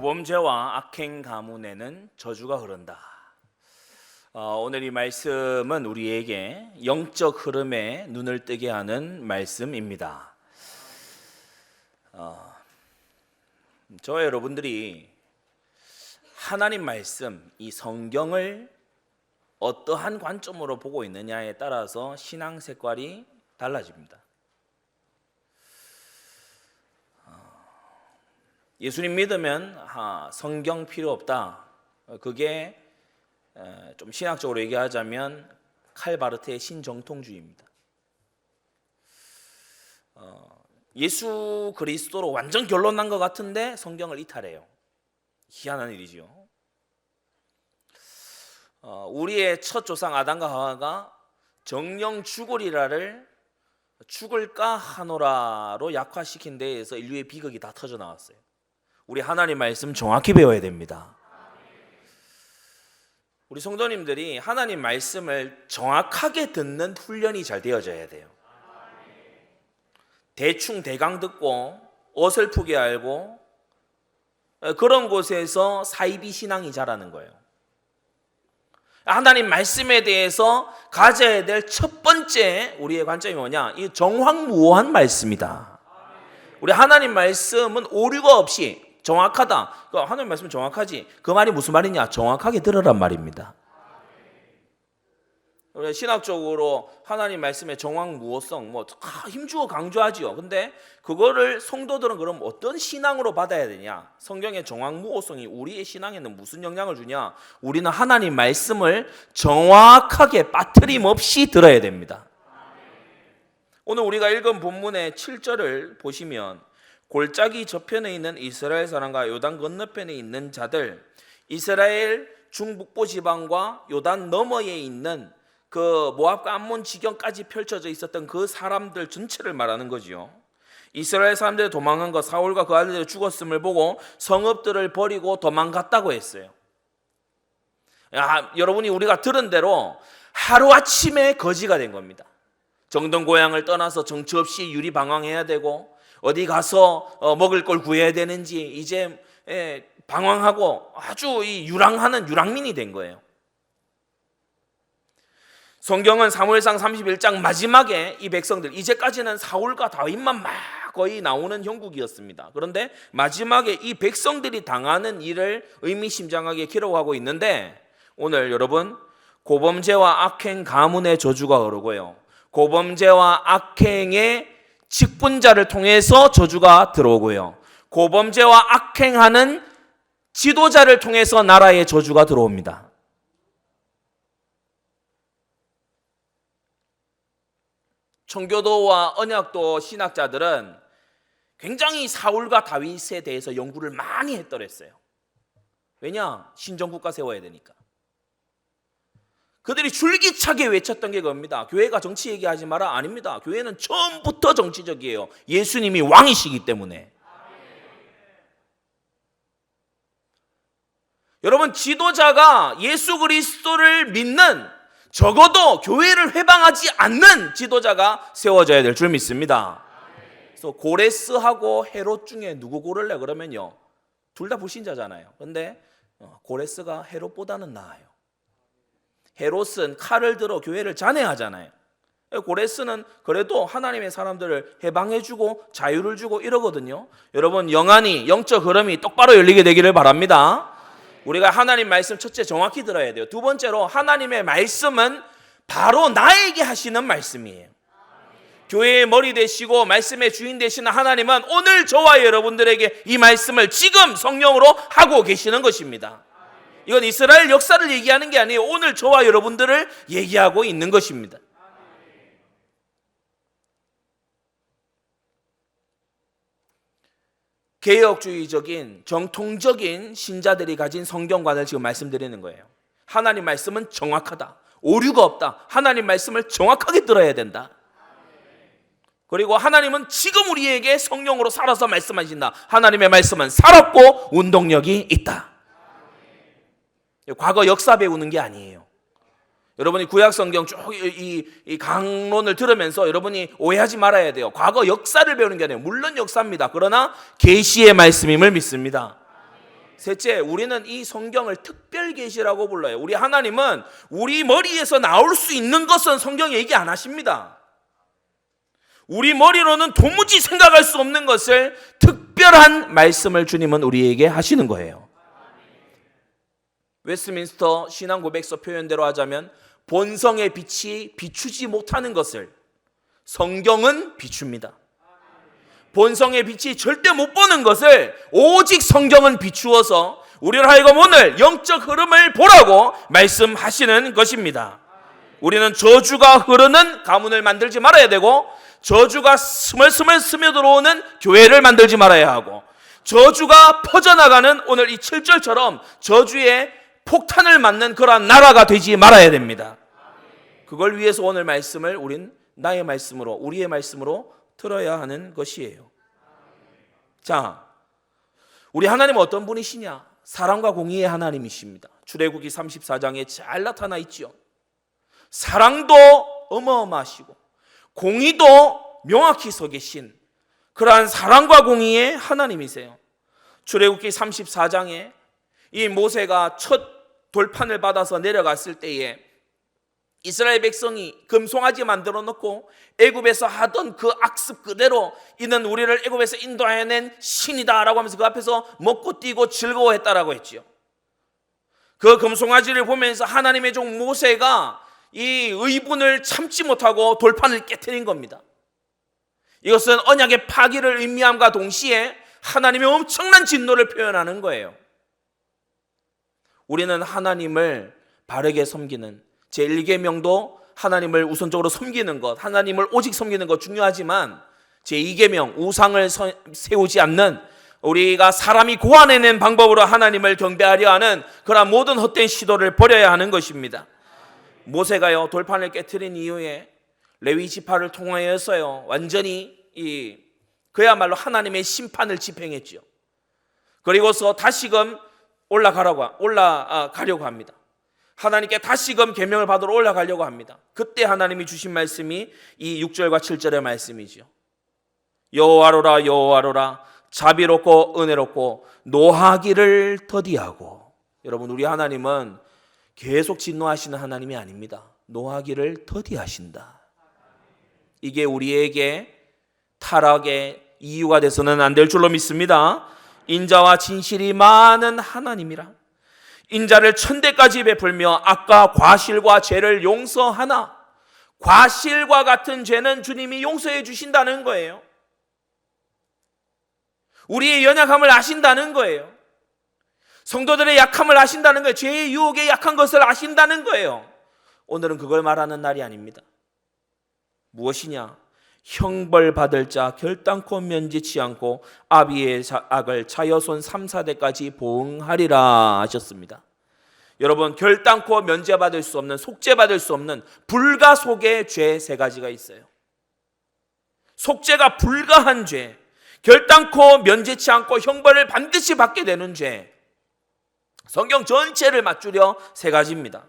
고범죄와 악행 가문에는 저주가 흐른다. 오늘 이 말씀은 우리에게 영적 흐름에 눈을 뜨게 하는 말씀입니다. 저와 여러분들이 하나님 말씀, 이 성경을 어떠한 관점으로 보고 있느냐에 따라서 신앙 색깔이 달라집니다. 예수님 믿으면 성경 필요 없다. 그게 좀 신학적으로 얘기하자면 칼바르트의 신정통주의입니다. 예수 그리스도로 완전 결론 난 것 같은데 성경을 이탈해요. 희한한 일이지요. 우리의 첫 조상 아담과 하와가 정령 죽으리라를 죽을까 하노라로 약화시킨 데에서 인류의 비극이 다 터져 나왔어요. 우리 하나님 말씀 정확히 배워야 됩니다. 우리 성도님들이 하나님 말씀을 정확하게 듣는 훈련이 잘 되어져야 돼요. 대충 대강 듣고 어설프게 알고 그런 곳에서 사이비 신앙이 자라는 거예요. 하나님 말씀에 대해서 가져야 될 첫 번째 우리의 관점이 뭐냐? 이 정확무오한 말씀이다. 우리 하나님 말씀은 오류가 없이 정확하다. 하나님 말씀은 정확하지. 그 말이 무슨 말이냐? 정확하게 들으란 말입니다. 우리 신학적으로 하나님 말씀의 정확무오성 힘주어 강조하지요. 근데 그거를 성도들은 그럼 어떤 신앙으로 받아야 되냐? 성경의 정확무오성이 우리의 신앙에는 무슨 영향을 주냐? 우리는 하나님 말씀을 정확하게 빠트림 없이 들어야 됩니다. 오늘 우리가 읽은 본문의 7절을 보시면 골짜기 저편에 있는 이스라엘 사람과 요단 건너편에 있는 자들, 이스라엘 중북부 지방과 요단 너머에 있는 그 모압과 암몬 지경까지 펼쳐져 있었던 그 사람들 전체를 말하는 거지요. 이스라엘 사람들이 도망간 것, 사울과 그 아들들이 죽었음을 보고 성읍들을 버리고 도망갔다고 했어요. 여러분이 우리가 들은 대로 하루아침에 거지가 된 겁니다. 정든 고향을 떠나서 정처 없이 유리방황해야 되고 어디 가서 먹을 걸 구해야 되는지 이제 방황하고 아주 유랑하는 유랑민이 된 거예요. 성경은 사무엘상 31장 마지막에 이 백성들, 이제까지는 사울과 다윗만 막 거의 나오는 형국이었습니다. 그런데 마지막에 이 백성들이 당하는 일을 의미심장하게 기록하고 있는데 오늘 여러분 고범죄와 악행 가문의 저주가 흐르고요, 고범죄와 악행의 직분자를 통해서 저주가 들어오고요, 고범죄와 악행하는 지도자를 통해서 나라의 저주가 들어옵니다. 청교도와 언약도 신학자들은 굉장히 사울과 다윗에 대해서 연구를 많이 했더랬어요. 왜냐? 신정국가 세워야 되니까. 그들이 줄기차게 외쳤던 게 그겁니다. 교회가 정치 얘기하지 마라. 아닙니다. 교회는 처음부터 정치적이에요. 예수님이 왕이시기 때문에. 여러분, 지도자가 예수 그리스도를 믿는, 적어도 교회를 회방하지 않는 지도자가 세워져야 될 줄 믿습니다. 그래서 고레스하고 헤롯 중에 누구 고를래 그러면요, 둘 다 불신자잖아요. 그런데 고레스가 헤롯보다는 나아요. 헤롯은 칼을 들어 교회를 잔해하잖아요. 고레스는 그래도 하나님의 사람들을 해방해주고 자유를 주고 이러거든요. 여러분, 영안이, 영적 흐름이 똑바로 열리게 되기를 바랍니다. 우리가 하나님 말씀 첫째 정확히 들어야 돼요. 두 번째로 하나님의 말씀은 바로 나에게 하시는 말씀이에요. 교회의 머리 되시고 말씀의 주인 되시는 하나님은 오늘 저와 여러분들에게 이 말씀을 지금 성령으로 하고 계시는 것입니다. 이건 이스라엘 역사를 얘기하는 게 아니에요. 오늘 저와 여러분들을 얘기하고 있는 것입니다. 개혁주의적인 정통적인 신자들이 가진 성경관을 지금 말씀드리는 거예요. 하나님 말씀은 정확하다. 오류가 없다. 하나님 말씀을 정확하게 들어야 된다. 그리고 하나님은 지금 우리에게 성령으로 살아서 말씀하신다. 하나님의 말씀은 살았고 운동력이 있다. 과거 역사 배우는 게 아니에요. 여러분이 구약성경 쭉 이 강론을 들으면서 여러분이 오해하지 말아야 돼요. 과거 역사를 배우는 게 아니에요. 물론 역사입니다. 그러나 계시의 말씀임을 믿습니다. 셋째, 우리는 이 성경을 특별계시라고 불러요. 우리 하나님은 우리 머리에서 나올 수 있는 것은 성경에 얘기 안 하십니다. 우리 머리로는 도무지 생각할 수 없는 것을 특별한 말씀을 주님은 우리에게 하시는 거예요. 웨스트민스터 신앙고백서 표현대로 하자면 본성의 빛이 비추지 못하는 것을 성경은 비춥니다. 본성의 빛이 절대 못 보는 것을 오직 성경은 비추어서 우리를 하여금 오늘 영적 흐름을 보라고 말씀하시는 것입니다. 우리는 저주가 흐르는 가문을 만들지 말아야 되고, 저주가 스멀스멀 스며들어오는 교회를 만들지 말아야 하고, 저주가 퍼져나가는 오늘 이 7절처럼 저주의 폭탄을 맞는 그러한 나라가 되지 말아야 됩니다. 그걸 위해서 오늘 말씀을 우린 나의 말씀으로, 우리의 말씀으로 들어야 하는 것이에요. 자, 우리 하나님은 어떤 분이시냐? 사랑과 공의의 하나님이십니다. 출애굽기 34장에 잘 나타나 있죠. 사랑도 어마어마하시고 공의도 명확히 서 계신 그러한 사랑과 공의의 하나님이세요. 출애굽기 34장에 이 모세가 첫 돌판을 받아서 내려갔을 때에 이스라엘 백성이 금송아지 만들어 놓고 애굽에서 하던 그 악습 그대로 이는 우리를 애굽에서 인도해낸 신이다라고 하면서 그 앞에서 먹고 뛰고 즐거워했다라고 했지요. 그 금송아지를 보면서 하나님의 종 모세가 이 의분을 참지 못하고 돌판을 깨트린 겁니다. 이것은 언약의 파기를 의미함과 동시에 하나님의 엄청난 진노를 표현하는 거예요. 우리는 하나님을 바르게 섬기는 제1계명도 하나님을 우선적으로 섬기는 것, 하나님을 오직 섬기는 것 중요하지만 제2계명 우상을 세우지 않는, 우리가 사람이 고안해낸 방법으로 하나님을 경배하려 하는 그러한 모든 헛된 시도를 버려야 하는 것입니다. 모세가요 돌판을 깨트린 이후에 레위 지파를 통하여서요 완전히 그야말로 하나님의 심판을 집행했죠. 그리고서 다시금 올라가려고 합니다. 하나님께 다시금 계명을 받으러 올라가려고 합니다. 그때 하나님이 주신 말씀이 이 6절과 7절의 말씀이죠. 여호와로라 여호와로라 자비롭고 은혜롭고 노하기를 더디하고. 여러분, 우리 하나님은 계속 진노하시는 하나님이 아닙니다. 노하기를 더디하신다. 이게 우리에게 타락의 이유가 돼서는 안 될 줄로 믿습니다. 인자와 진실이 많은 하나님이라 인자를 천대까지 베풀며 악과 과실과 죄를 용서하나, 과실과 같은 죄는 주님이 용서해 주신다는 거예요. 우리의 연약함을 아신다는 거예요. 성도들의 약함을 아신다는 거예요. 죄의 유혹에 약한 것을 아신다는 거예요. 오늘은 그걸 말하는 날이 아닙니다. 무엇이냐? 형벌받을 자 결단코 면제치 않고 아비의 악을 자여손 3, 4대까지 보응하리라 하셨습니다. 여러분, 결단코 면제받을 수 없는, 속죄받을 수 없는 불가속의 죄 3가지가 있어요. 속죄가 불가한 죄, 결단코 면제치 않고 형벌을 반드시 받게 되는 죄, 성경 전체를 맞추려 3가지입니다.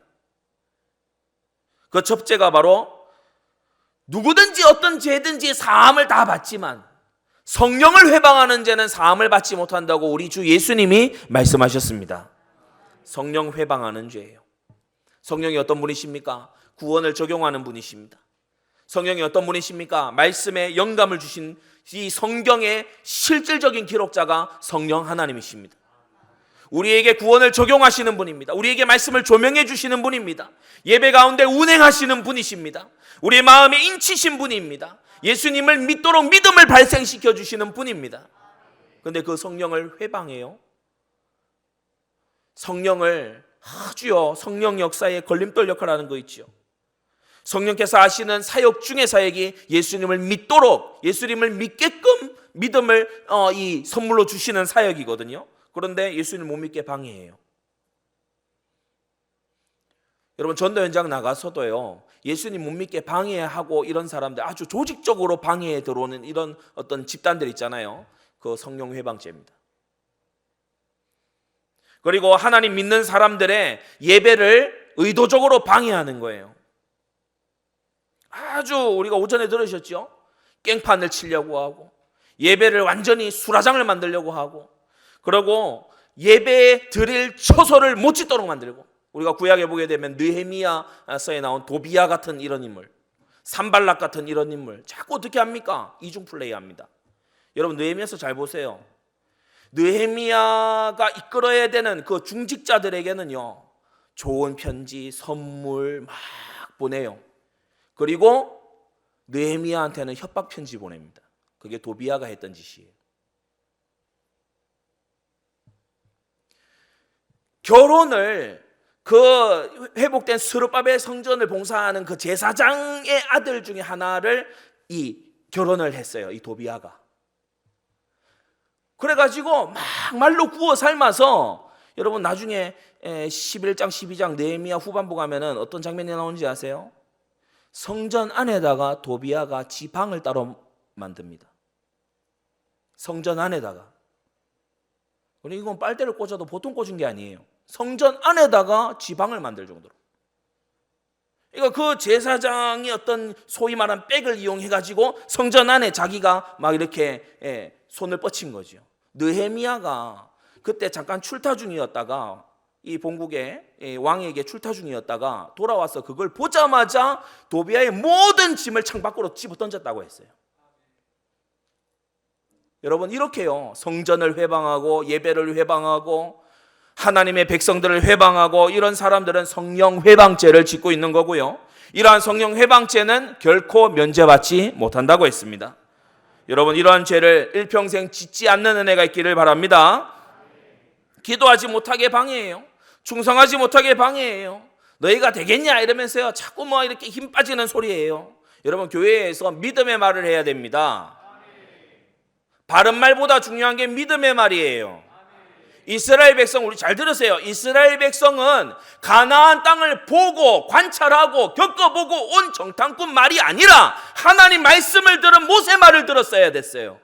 그 첫째가 바로 누구든지 어떤 죄든지 사함을 다 받지만 성령을 회방하는 죄는 사함을 받지 못한다고 우리 주 예수님이 말씀하셨습니다. 성령 회방하는 죄예요. 성령이 어떤 분이십니까? 구원을 적용하는 분이십니다. 성령이 어떤 분이십니까? 말씀에 영감을 주신 이 성경의 실질적인 기록자가 성령 하나님이십니다. 우리에게 구원을 적용하시는 분입니다. 우리에게 말씀을 조명해 주시는 분입니다. 예배 가운데 운행하시는 분이십니다. 우리의 마음에 인치신 분입니다. 예수님을 믿도록 믿음을 발생시켜 주시는 분입니다. 그런데 그 성령을 회방해요. 성령을 아주요 성령 역사에 걸림돌 역할을 하는 거 있죠. 성령께서 하시는 사역 중의 사역이 예수님을 믿도록, 예수님을 믿게끔 믿음을 이 선물로 주시는 사역이거든요. 그런데 예수님을 못 믿게 방해해요. 여러분, 전도 현장 나가서도요 예수님 못 믿게 방해하고 이런 사람들, 아주 조직적으로 방해에 들어오는 이런 어떤 집단들 있잖아요. 그 성령 회방죄입니다. 그리고 하나님 믿는 사람들의 예배를 의도적으로 방해하는 거예요. 아주 우리가 오전에 들으셨죠? 깽판을 치려고 하고 예배를 완전히 수라장을 만들려고 하고, 그리고 예배 드릴 처소를 못 짓도록 만들고, 우리가 구약에 보게 되면 느헤미야서에 나온 도비야 같은 이런 인물, 산발락 같은 이런 인물 자꾸 어떻게 합니까? 이중 플레이합니다. 여러분 느헤미야서 잘 보세요. 느헤미야가 이끌어야 되는 그 중직자들에게는요, 좋은 편지, 선물 막 보내요. 그리고 느헤미야한테는 협박 편지 보냅니다. 그게 도비야가 했던 짓이에요. 결혼을 그 회복된 스룹바벨 성전을 봉사하는 그 제사장의 아들 중에 하나를 이 결혼을 했어요. 이 도비야가. 그래가지고 막 말로 구워 삶아서, 여러분 나중에 11장 12장 느헤미야 후반부 가면은 어떤 장면이 나오는지 아세요? 성전 안에다가 도비야가 지방을 따로 만듭니다. 성전 안에다가. 그리고 이건 빨대를 꽂아도 보통 꽂은 게 아니에요. 성전 안에다가 지방을 만들 정도로. 그러니까 그 제사장이 어떤 소위 말한 백을 이용해가지고 성전 안에 자기가 막 이렇게 손을 뻗친 거죠. 느헤미야가 그때 잠깐 출타 중이었다가, 이 본국의 왕에게 출타 중이었다가 돌아와서 그걸 보자마자 도비야의 모든 짐을 창밖으로 집어 던졌다고 했어요. 여러분 이렇게요, 성전을 회방하고 예배를 회방하고 하나님의 백성들을 회방하고, 이런 사람들은 성령 회방죄를 짓고 있는 거고요. 이러한 성령 회방죄는 결코 면제받지 못한다고 했습니다. 여러분 이러한 죄를 일평생 짓지 않는 은혜가 있기를 바랍니다. 기도하지 못하게 방해해요. 충성하지 못하게 방해해요. 너희가 되겠냐 이러면서요, 자꾸 뭐 이렇게 힘 빠지는 소리예요. 여러분 교회에서 믿음의 말을 해야 됩니다. 바른 말보다 중요한 게 믿음의 말이에요. 이스라엘 백성, 우리 잘 들으세요. 이스라엘 백성은 가나안 땅을 보고 관찰하고 겪어보고 온 정탐꾼 말이 아니라 하나님 말씀을 들은 모세 말을 들었어야 됐어요.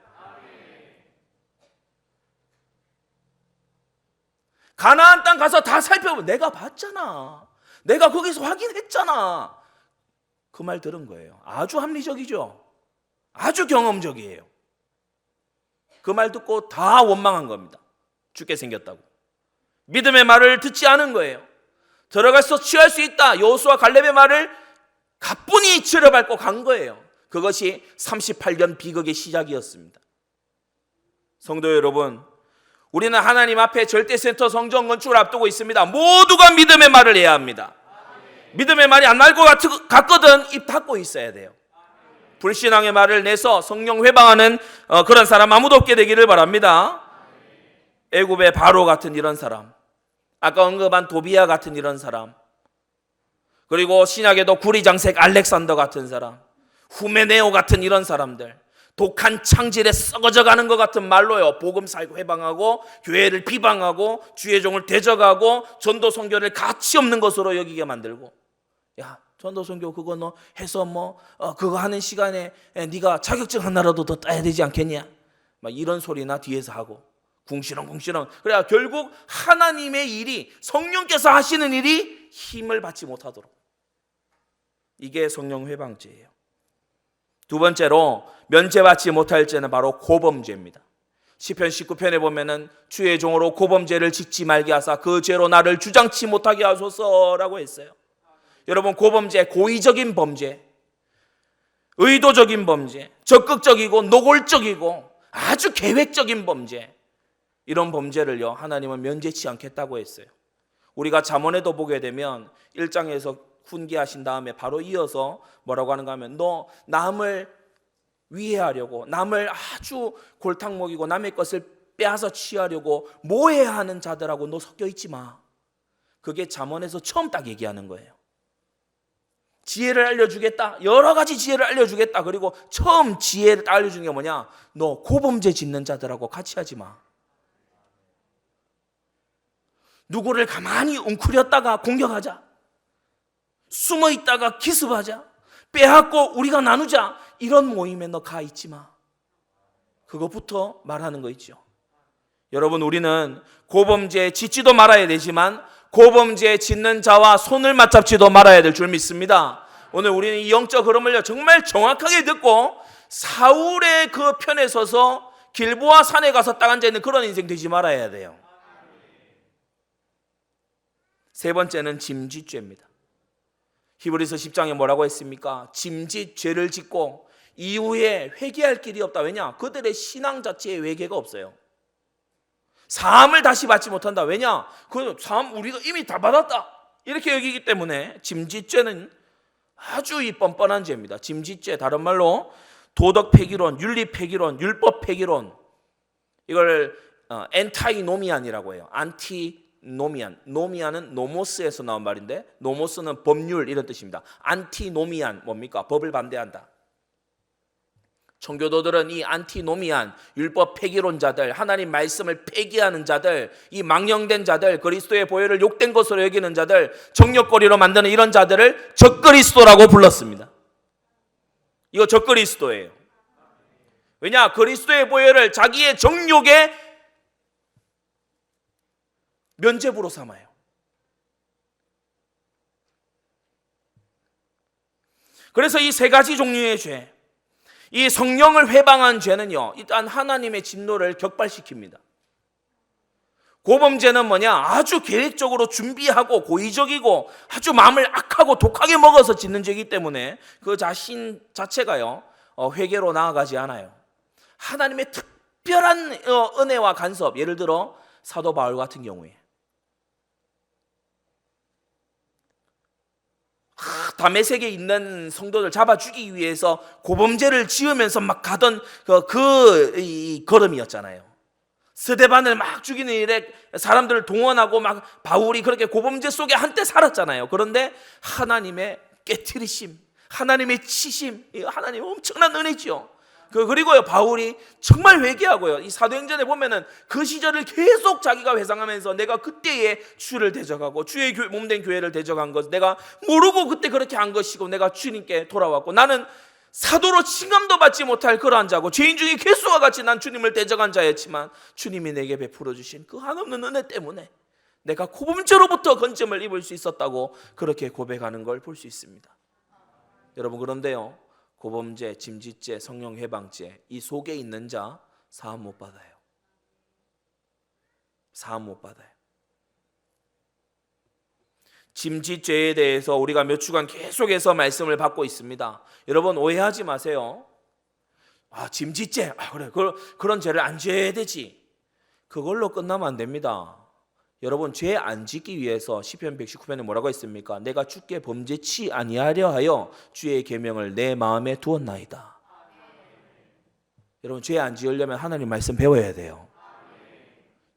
가나안 땅 가서 다 살펴보면 내가 봤잖아, 내가 거기서 확인했잖아, 그 말 들은 거예요. 아주 합리적이죠. 아주 경험적이에요. 그 말 듣고 다 원망한 겁니다. 죽게 생겼다고. 믿음의 말을 듣지 않은 거예요. 들어가서 취할 수 있다, 여호수아 갈렙의 말을 가뿐히 치러밟고 간 거예요. 그것이 38년 비극의 시작이었습니다. 성도 여러분, 우리는 하나님 앞에 절대센터 성전 건축을 앞두고 있습니다. 모두가 믿음의 말을 해야 합니다. 믿음의 말이 안 나올 것 같거든 입 닫고 있어야 돼요. 불신앙의 말을 내서 성령 회방하는 그런 사람 아무도 없게 되기를 바랍니다. 애굽의 바로 같은 이런 사람, 아까 언급한 도비야 같은 이런 사람, 그리고 신약에도 구리장색 알렉산더 같은 사람, 후메네오 같은 이런 사람들, 독한 창질에 썩어져가는 것 같은 말로요, 복음 살고 회방하고 교회를 비방하고 주의 종을 대적하고 전도 선교를 가치 없는 것으로 여기게 만들고, 야 전도 선교 그거 너 해서 그거 하는 시간에 네가 자격증 하나라도 더 따야 되지 않겠냐, 막 이런 소리나 뒤에서 하고 궁시렁궁시렁. 그래야 결국 하나님의 일이, 성령께서 하시는 일이 힘을 받지 못하도록. 이게 성령 회방죄예요. 두 번째로 면제받지 못할 죄는 바로 고범죄입니다. 시편 19편에 보면은 주의 종으로 고범죄를 짓지 말게 하사 그 죄로 나를 주장치 못하게 하소서라고 했어요. 여러분 고범죄, 고의적인 범죄, 의도적인 범죄, 적극적이고 노골적이고 아주 계획적인 범죄, 이런 범죄를요 하나님은 면제치 않겠다고 했어요. 우리가 잠언에도 보게 되면 1장에서 훈계하신 다음에 바로 이어서 뭐라고 하는가 하면, 너 남을 위해하려고, 남을 아주 골탕 먹이고 남의 것을 빼앗아 취하려고 모해하는 자들하고 너 섞여 있지 마. 그게 잠언에서 처음 딱 얘기하는 거예요. 지혜를 알려주겠다, 여러 가지 지혜를 알려주겠다. 그리고 처음 지혜를 알려주는 게 뭐냐, 너 고범죄 짓는 자들하고 같이 하지 마. 누구를 가만히 웅크렸다가 공격하자, 숨어 있다가 기습하자, 빼앗고 우리가 나누자, 이런 모임에 너 가 있지 마. 그것부터 말하는 거 있죠. 여러분 우리는 고범죄 짓지도 말아야 되지만 고범죄 짓는 자와 손을 맞잡지도 말아야 될 줄 믿습니다. 오늘 우리는 이 영적 흐름을 정말 정확하게 듣고 사울의 그 편에 서서 길보아 산에 가서 딱 앉아있는 그런 인생 되지 말아야 돼요. 세 번째는 짐짓죄입니다. 히브리서 10장에 뭐라고 했습니까? 짐짓 죄를 짓고 이후에 회개할 길이 없다. 왜냐? 그들의 신앙 자체에 회개가 없어요. 사함을 다시 받지 못한다. 왜냐? 그 사함 우리가 이미 다 받았다. 이렇게 여기기 때문에 짐짓죄는 아주 이 뻔뻔한 죄입니다. 짐짓죄, 다른 말로 도덕 폐기론, 윤리 폐기론, 율법 폐기론, 이걸 엔타이노미안이라고 해요. 안티노미안. 노미안은 노모스에서 나온 말인데, 노모스는 법률 이런 뜻입니다. 안티노미안 뭡니까? 법을 반대한다. 청교도들은 이 안티노미안, 율법 폐기론자들, 하나님 말씀을 폐기하는 자들, 이 망령된 자들, 그리스도의 보혈을 욕된 것으로 여기는 자들, 정력거리로 만드는 이런 자들을 적그리스도라고 불렀습니다. 이거 적그리스도예요. 왜냐? 그리스도의 보혈을 자기의 정욕의 면죄부로 삼아요. 그래서 이 세 가지 종류의 죄, 이 성령을 회방한 죄는요, 일단 하나님의 진노를 격발시킵니다. 고범죄는 뭐냐? 아주 계획적으로 준비하고 고의적이고 아주 마음을 악하고 독하게 먹어서 짓는 죄이기 때문에 그 자신 자체가요, 회개로 나아가지 않아요. 하나님의 특별한 은혜와 간섭, 예를 들어 사도 바울 같은 경우에 다메섹에 있는 성도들 잡아 죽이기 위해서 고범죄를 지으면서 막 가던 그 걸음이었잖아요. 스데반을 막 죽이는 일에 사람들을 동원하고 막 바울이 그렇게 고범죄 속에 한때 살았잖아요. 그런데 하나님의 깨트리심, 하나님의 치심, 하나님의 엄청난 은혜죠. 그리고요, 바울이 정말 회개하고요, 이 사도행전에 보면은 그 시절을 계속 자기가 회상하면서 내가 그때에 주를 대적하고 주의 몸된 교회를 대적한 것, 내가 모르고 그때 그렇게 한 것이고 내가 주님께 돌아왔고 나는 사도로 칭함도 받지 못할 그러한 자고 죄인 중에 괴수와 같이 난 주님을 대적한 자였지만 주님이 내게 베풀어 주신 그 한없는 은혜 때문에 내가 고범죄로부터 건짐을 입을 수 있었다고 그렇게 고백하는 걸 볼 수 있습니다. 여러분, 그런데요, 고범죄, 짐짓죄, 성령 회방죄, 이 속에 있는 자 사함 못 받아요. 사함 못 받아요. 짐짓죄에 대해서 우리가 몇 주간 계속해서 말씀을 받고 있습니다. 여러분, 오해하지 마세요. 짐짓죄, 그래, 그런 죄를 안 지어야 되지. 그걸로 끝나면 안 됩니다. 여러분, 죄 안 짓기 위해서 시편 119편에 뭐라고 했습니까? 내가 주께 범죄치 아니하려 하여 주의 계명을 내 마음에 두었나이다. 여러분, 죄 안 지으려면 하나님 말씀 배워야 돼요.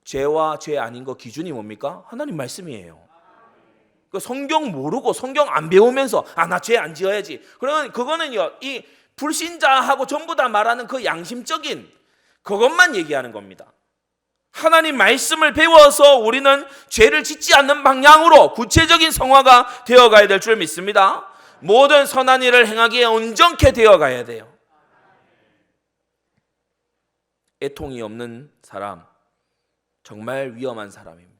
죄와 죄 아닌 거 기준이 뭡니까? 하나님 말씀이에요. 그 성경 모르고 성경 안 배우면서 나 죄 안 지어야지. 그러면 그거는요, 이 불신자하고 전부 다 말하는 그 양심적인 그것만 얘기하는 겁니다. 하나님 말씀을 배워서 우리는 죄를 짓지 않는 방향으로 구체적인 성화가 되어가야 될 줄 믿습니다. 모든 선한 일을 행하기에 온전케 되어가야 돼요. 애통이 없는 사람, 정말 위험한 사람입니다.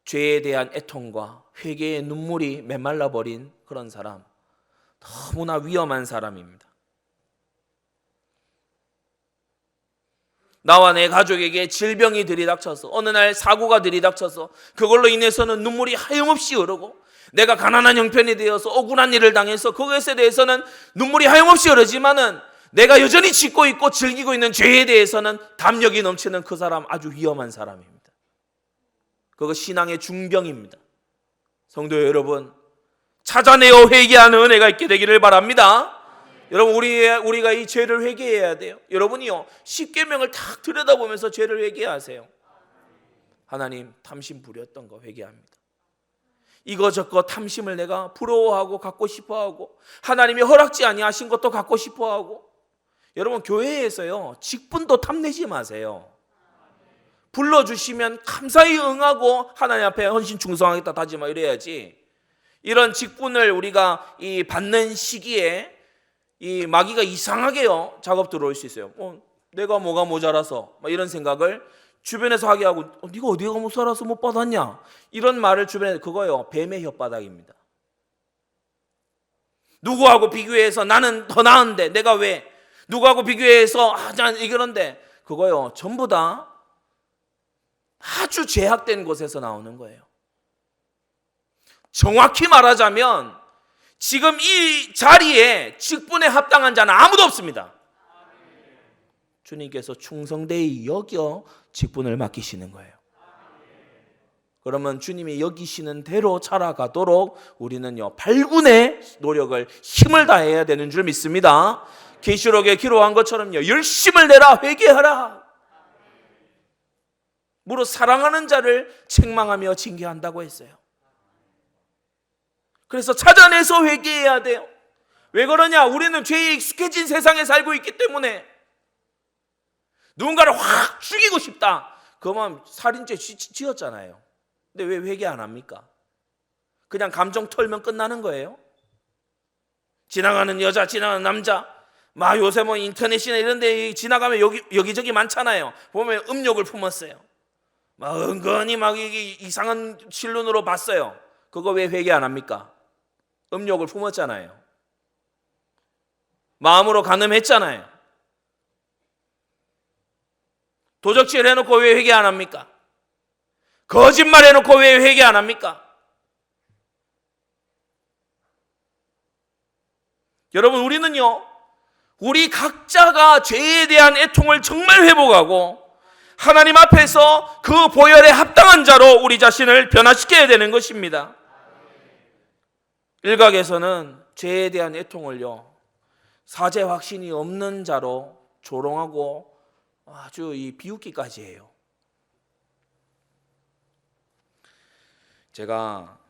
죄에 대한 애통과 회개의 눈물이 메말라 버린 그런 사람, 너무나 위험한 사람입니다. 나와 내 가족에게 질병이 들이닥쳐서 어느 날 사고가 들이닥쳐서 그걸로 인해서는 눈물이 하염없이 흐르고 내가 가난한 형편이 되어서 억울한 일을 당해서 그것에 대해서는 눈물이 하염없이 흐르지만은 내가 여전히 짓고 있고 즐기고 있는 죄에 대해서는 담력이 넘치는 그 사람, 아주 위험한 사람입니다. 그거 신앙의 중병입니다. 성도 여러분, 찾아내어 회개하는 은혜가 있게 되기를 바랍니다. 여러분, 우리가 이 죄를 회개해야 돼요. 여러분이요, 십계명을 딱 들여다보면서 죄를 회개하세요. 하나님, 탐심 부렸던 거 회개합니다. 이거저거 탐심을 내가 부러워하고 갖고 싶어하고 하나님이 허락지 아니하신 것도 갖고 싶어하고. 여러분, 교회에서요, 직분도 탐내지 마세요. 불러주시면 감사히 응하고 하나님 앞에 헌신 충성하겠다 다짐하 이래야지. 이런 직분을 우리가 이 받는 시기에 이 마귀가 이상하게요, 작업 들어올 수 있어요. 내가 뭐가 모자라서 이런 생각을 주변에서 하게 하고, 네가 어디가 모자라서 못 받았냐, 이런 말을 주변에, 그거요, 뱀의 혓바닥입니다. 누구하고 비교해서 나는 더 나은데 내가 왜, 누구하고 비교해서 난 이러는데, 그거요, 전부 다 아주 죄악된 곳에서 나오는 거예요. 정확히 말하자면 지금 이 자리에 직분에 합당한 자는 아무도 없습니다. 주님께서 충성되이 여겨 직분을 맡기시는 거예요. 그러면 주님이 여기시는 대로 살아가도록 우리는요, 발군의 노력을, 힘을 다해야 되는 줄 믿습니다. 계시록에 기록한 것처럼요, 열심을 내라, 회개하라. 무릇 사랑하는 자를 책망하며 징계한다고 했어요. 그래서 찾아내서 회개해야 돼요. 왜 그러냐? 우리는 죄에 익숙해진 세상에 살고 있기 때문에. 누군가를 확 죽이고 싶다, 그만 살인죄 지었잖아요. 근데 왜 회개 안 합니까? 그냥 감정 털면 끝나는 거예요? 지나가는 여자, 지나가는 남자, 막 요새 뭐 인터넷이나 이런 데 지나가면 여기저기 많잖아요. 보면 음욕을 품었어요. 막 은근히 막 이상한 실눈으로 봤어요. 그거 왜 회개 안 합니까? 음욕을 품었잖아요. 마음으로 간음했잖아요. 도적질 해놓고 왜 회개 안 합니까? 거짓말 해놓고 왜 회개 안 합니까? 여러분, 우리는요, 우리 각자가 죄에 대한 애통을 정말 회복하고 하나님 앞에서 그 보혈에 합당한 자로 우리 자신을 변화시켜야 되는 것입니다. 일각에서는 죄에 대한 애통을요, 사죄 확신이 없는 자로 조롱하고 아주 비웃기까지 해요. 제가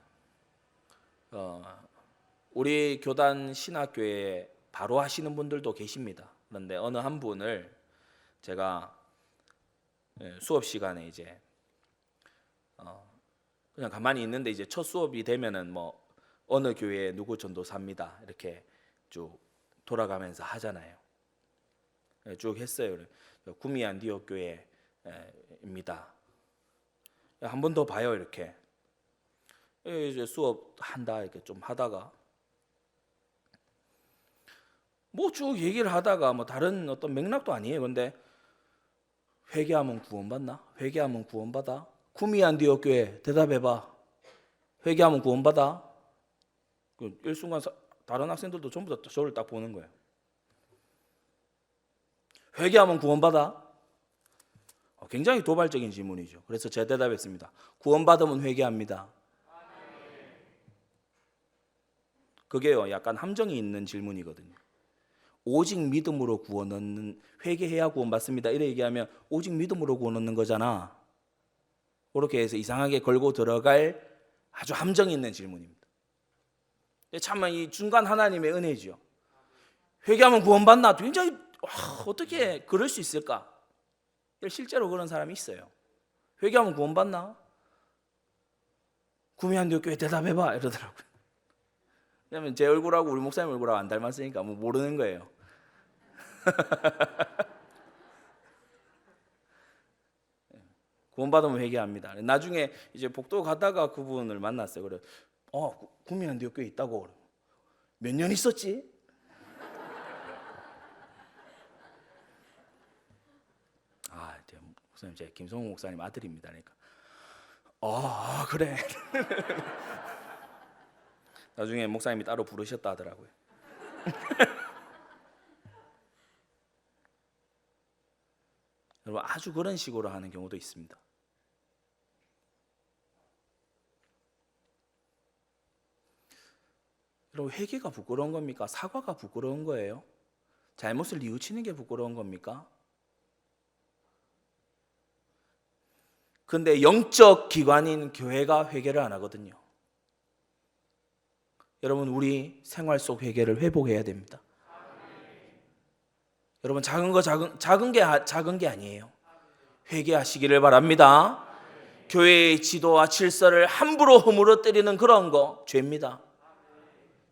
우리 교단 신학교에 바로 하시는 분들도 계십니다. 그런데 어느 한 분을 제가 수업 시간에 이제 그냥 가만히 있는데, 이제 첫 수업이 되면은 뭐 어느 교회에 누구 전도사입니다 이렇게 쭉 돌아가면서 하잖아요. 쭉 했어요. 구미 안디옥 교회입니다. 한 번 더 봐요. 이렇게 이제 수업 한다 이렇게 좀 하다가 뭐 쭉 얘기를 하다가 뭐 다른 어떤 맥락도 아니에요. 근데 회개하면 구원받나? 회개하면 구원받아? 구미 안디옥 교회 대답해봐. 회개하면 구원받아? 그 일순간 다른 학생들도 전부 다 저를 딱 보는 거예요. 회개하면 구원받아? 굉장히 도발적인 질문이죠. 그래서 제가 대답했습니다. 구원받으면 회개합니다. 그게요, 약간 함정이 있는 질문이거든요. 오직 믿음으로 구원 얻는, 회개해야 구원받습니다 이래 얘기하면 오직 믿음으로 구원 얻는 거잖아. 그렇게 해서 이상하게 걸고 들어갈 아주 함정이 있는 질문입니다. 참만 이 중간 하나님의 은혜죠. 회개하면 구원받나? 굉장히 어떻게 그럴 수 있을까? 실제로 그런 사람이 있어요. 회개하면 구원받나? 구미 안디옥 교회 대답해봐 이러더라고요. 왜냐면 제 얼굴하고 우리 목사님 얼굴하고 안 닮았으니까 뭐 모르는 거예요. 구원받으면 회개합니다. 나중에 이제 복도 가다가 그분을 만났어요. 그래, 구미 안디옥 교회 있다고. 몇 년 있었지? 목사님, 제 김성호 목사님 아들입니다. 그러니까 그래. 나중에 목사님이 따로 부르셨다 하더라고요. 여러분, 아주 그런 식으로 하는 경우도 있습니다. 여러분, 회개가 부끄러운 겁니까? 사과가 부끄러운 거예요? 잘못을 뉘우치는 게 부끄러운 겁니까? 근데 영적 기관인 교회가 회개를 안 하거든요. 여러분, 우리 생활 속 회개를 회복해야 됩니다. 여러분, 작은 게 아니에요. 회개하시기를 바랍니다. 교회의 지도와 질서를 함부로 허물어뜨리는 그런 거 죄입니다.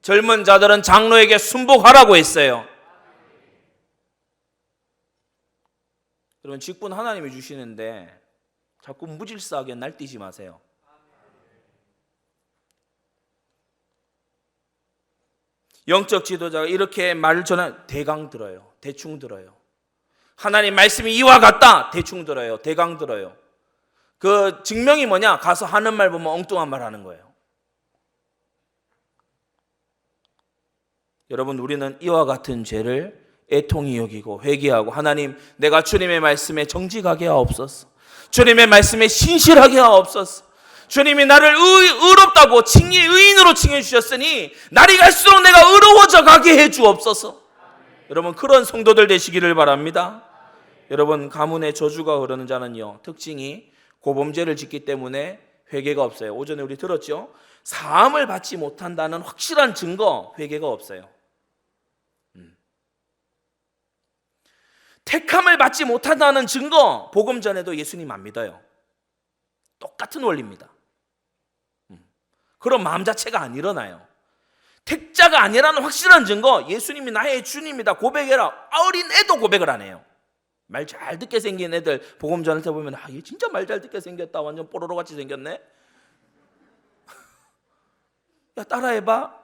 젊은 자들은 장로에게 순복하라고 했어요. 여러분, 직분 하나님이 주시는데 자꾸 무질서하게 날뛰지 마세요. 영적 지도자가 이렇게 말을 전하면 대강 들어요. 대충 들어요. 하나님 말씀이 이와 같다. 대충 들어요. 대강 들어요. 그 증명이 뭐냐? 가서 하는 말 보면 엉뚱한 말 하는 거예요. 여러분, 우리는 이와 같은 죄를 애통히 여기고 회개하고, 하나님, 내가 주님의 말씀에 정직하게 하옵소서, 주님의 말씀에 신실하게 하옵소서, 주님이 나를 의롭다고 칭의 의인으로 칭해 주셨으니 날이 갈수록 내가 의로워져 가게 해 주옵소서. 여러분, 그런 성도들 되시기를 바랍니다. 여러분, 가문에 저주가 흐르는 자는요, 특징이 고범죄를 짓기 때문에 회개가 없어요. 오전에 우리 들었죠? 사함을 받지 못한다는 확실한 증거, 회개가 없어요. 택함을 받지 못한다는 증거, 복음 전에도 예수님 안 믿어요. 똑같은 원리입니다. 그런 마음 자체가 안 일어나요. 택자가 아니라는 확실한 증거, 예수님이 나의 주님이다 고백해라. 어린 애도 고백을 안 해요. 말 잘 듣게 생긴 애들 복음 전할 때 보면, 얘 진짜 말 잘 듣게 생겼다, 완전 뽀로로 같이 생겼네. 야, 따라해봐.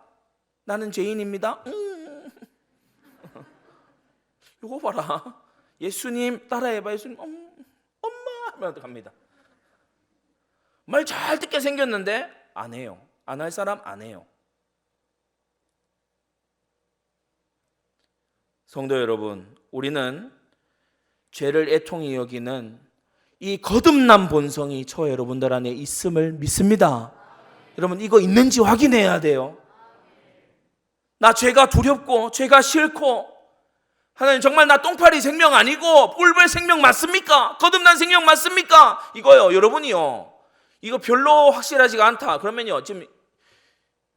나는 죄인입니다. 이거 봐라. 예수님 따라해봐. 예수님 엄마 하면 갑니다. 말 잘 듣게 생겼는데 안 해요. 안 할 사람 안 해요. 성도 여러분, 우리는 죄를 애통히 여기는 이 거듭난 본성이 저 여러분들 안에 있음을 믿습니다. 여러분, 이거 있는지 확인해야 돼요. 나 죄가 두렵고 죄가 싫고, 하나님 정말 나 똥파리 생명 아니고 꿀벌 생명 맞습니까? 거듭난 생명 맞습니까? 이거요, 여러분이요, 이거 별로 확실하지가 않다 그러면요, 지금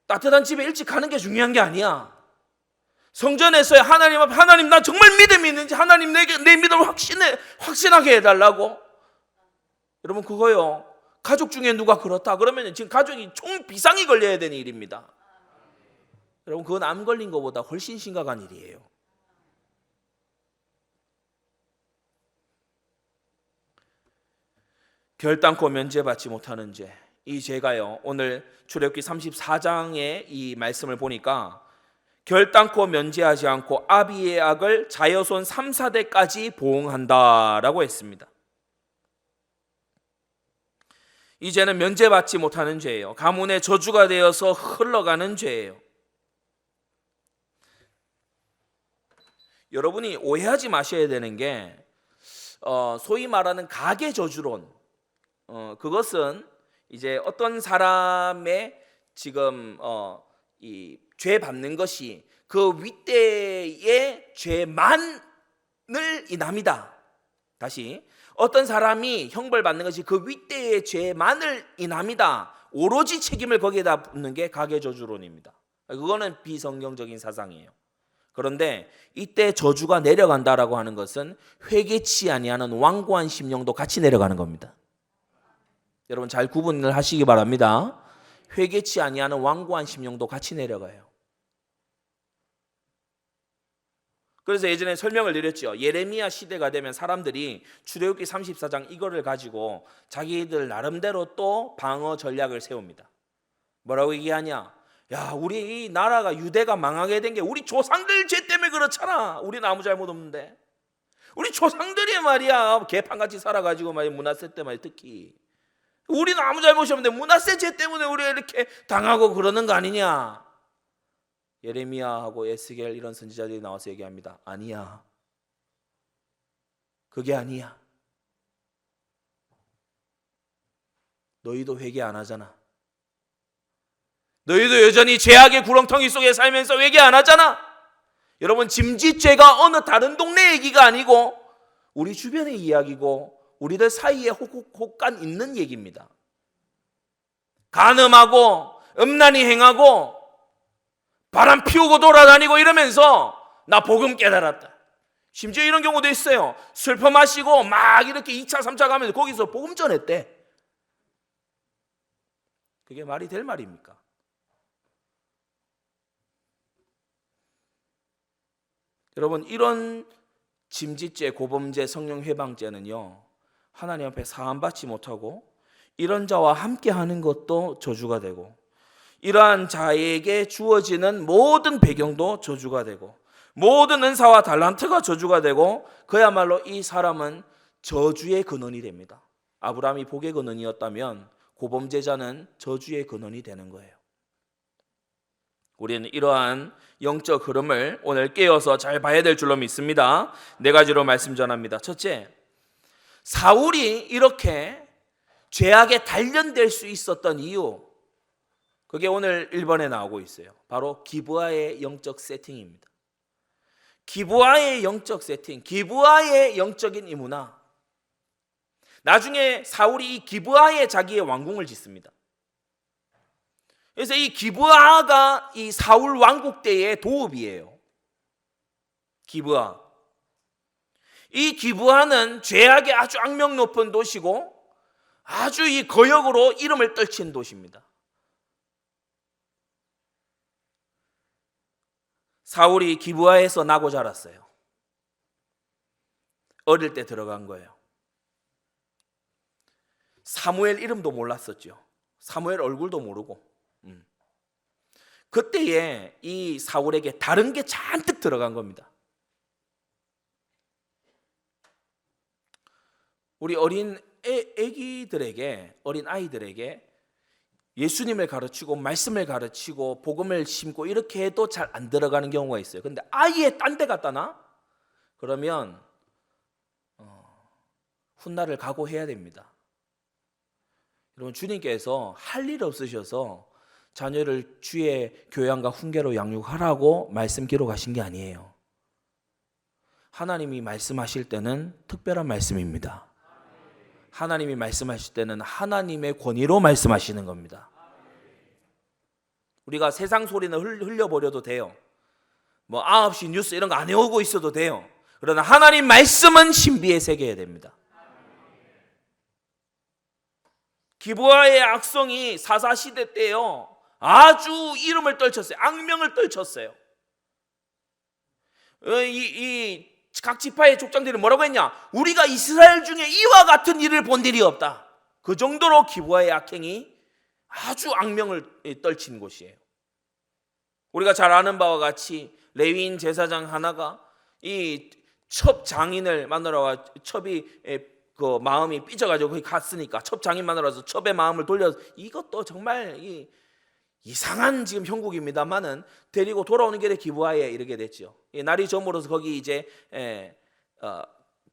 따뜻한 집에 일찍 가는 게 중요한 게 아니야. 성전에서의 하나님 앞에, 하나님 나 정말 믿음이 있는지, 하나님 내 믿음을 확신하게 해달라고. 여러분, 그거요, 가족 중에 누가 그렇다 그러면 지금 가족이 총 비상이 걸려야 되는 일입니다. 여러분, 그건 암 걸린 것보다 훨씬 심각한 일이에요. 결단코 면제받지 못하는 죄, 이 죄가요, 오늘 출애굽기 34장의 이 말씀을 보니까 결단코 면제하지 않고 아비의 악을 자여손 3, 4대까지 보응한다라고 했습니다. 이 죄는 면제받지 못하는 죄예요. 가문의 저주가 되어서 흘러가는 죄예요. 여러분이 오해하지 마셔야 되는 게, 소위 말하는 가계 저주론, 그것은 이제 어떤 사람의 지금 이 죄 받는 것이 그 윗대의 죄만을 인합니다. 다시, 어떤 사람이 형벌 받는 것이 그 윗대의 죄만을 인합니다. 오로지 책임을 거기에다 붓는 게 가계저주론입니다. 그거는 비성경적인 사상이에요. 그런데 이때 저주가 내려간다라고 하는 것은 회개치 아니하는 완고한 심령도 같이 내려가는 겁니다. 여러분, 잘 구분을 하시기 바랍니다. 회개치 아니하는 완고한 심령도 같이 내려가요. 그래서 예전에 설명을 드렸죠. 예레미야 시대가 되면 사람들이 출애굽기 34장 이거를 가지고 자기들 나름대로 또 방어 전략을 세웁니다. 뭐라고 얘기하냐? 야, 우리 이 나라가 유대가 망하게 된 게 우리 조상들 죄 때문에 그렇잖아. 우리는 아무 잘못 없는데. 우리 조상들이 말이야, 개판같이 살아가지고 말이야, 므낫세 때 말이야, 특히 우리는 아무 잘못이 없는데 므낫세 죄 때문에 우리가 이렇게 당하고 그러는 거 아니냐? 예레미야하고 에스겔 이런 선지자들이 나와서 얘기합니다. 아니야. 그게 아니야. 너희도 회개 안 하잖아. 너희도 여전히 죄악의 구렁텅이 속에 살면서 회개 안 하잖아. 여러분, 짐짓죄가 어느 다른 동네 얘기가 아니고 우리 주변의 이야기고 우리들 사이에 혹간 있는 얘기입니다. 간음하고 음란히 행하고 바람 피우고 돌아다니고 이러면서 나 복음 깨달았다. 심지어 이런 경우도 있어요. 슬퍼 마시고 막 이렇게 2차 3차 가면서 거기서 복음 전했대. 그게 말이 될 말입니까? 여러분, 이런 짐짓죄, 고범죄, 성령회방죄는요, 하나님 앞에 사함받지 못하고 이런 자와 함께하는 것도 저주가 되고, 이러한 자에게 주어지는 모든 배경도 저주가 되고, 모든 은사와 달란트가 저주가 되고, 그야말로 이 사람은 저주의 근원이 됩니다. 아브라함이 복의 근원이었다면 고범죄자는 저주의 근원이 되는 거예요. 우리는 이러한 영적 흐름을 오늘 깨어서 잘 봐야 될 줄로 믿습니다. 네 가지로 말씀 전합니다. 첫째, 사울이 이렇게 죄악에 단련될 수 있었던 이유, 그게 오늘 1번에 나오고 있어요. 바로 기브아의 영적 세팅입니다. 기브아의 영적 세팅, 기브아의 영적인 이 문화. 나중에 사울이 이 기브아에 자기의 왕궁을 짓습니다. 그래서 이 기브아가 이 사울 왕국 때의 도읍이에요. 기브아. 이 기브아는 죄악의 아주 악명 높은 도시고 아주 이 거역으로 이름을 떨친 도시입니다. 사울이 기브아에서 나고 자랐어요. 어릴 때 들어간 거예요. 사무엘 이름도 몰랐었죠. 사무엘 얼굴도 모르고. 그때에 이 사울에게 다른 게 잔뜩 들어간 겁니다. 우리 어린 애기들에게, 어린 아이들에게 예수님을 가르치고 말씀을 가르치고 복음을 심고 이렇게 해도 잘 안 들어가는 경우가 있어요. 근데 아예 딴 데 갖다 놔? 그러면 훗날을 각오해야 됩니다. 여러분, 주님께서 할 일 없으셔서 자녀를 주의 교양과 훈계로 양육하라고 말씀 기록하신 게 아니에요. 하나님이 말씀하실 때는 특별한 말씀입니다. 하나님이 말씀하실 때는 하나님의 권위로 말씀하시는 겁니다. 우리가 세상 소리는 흘려버려도 돼요. 뭐 9시 뉴스 이런 거 안 해오고 있어도 돼요. 그러나 하나님 말씀은 신비에 새겨야 됩니다. 기브아의 악성이 사사시대 때요, 아주 이름을 떨쳤어요. 악명을 떨쳤어요. 각 지파의 족장들이 뭐라고 했냐? 우리가 이스라엘 중에 이와 같은 일을 본 일이 없다. 그 정도로 기브아의 악행이 아주 악명을 떨친 곳이에요. 우리가 잘 아는 바와 같이 레위인 제사장 하나가 이 첩 장인을 만나러 첩이 그 마음이 삐져가지고 거기 갔으니까 첩 장인 만나러서 첩의 마음을 돌려서, 이것도 정말 이상한 지금 형국입니다만은 데리고 돌아오는 길에 기브아에 이르게 됐죠. 날이 저물어서 거기 이제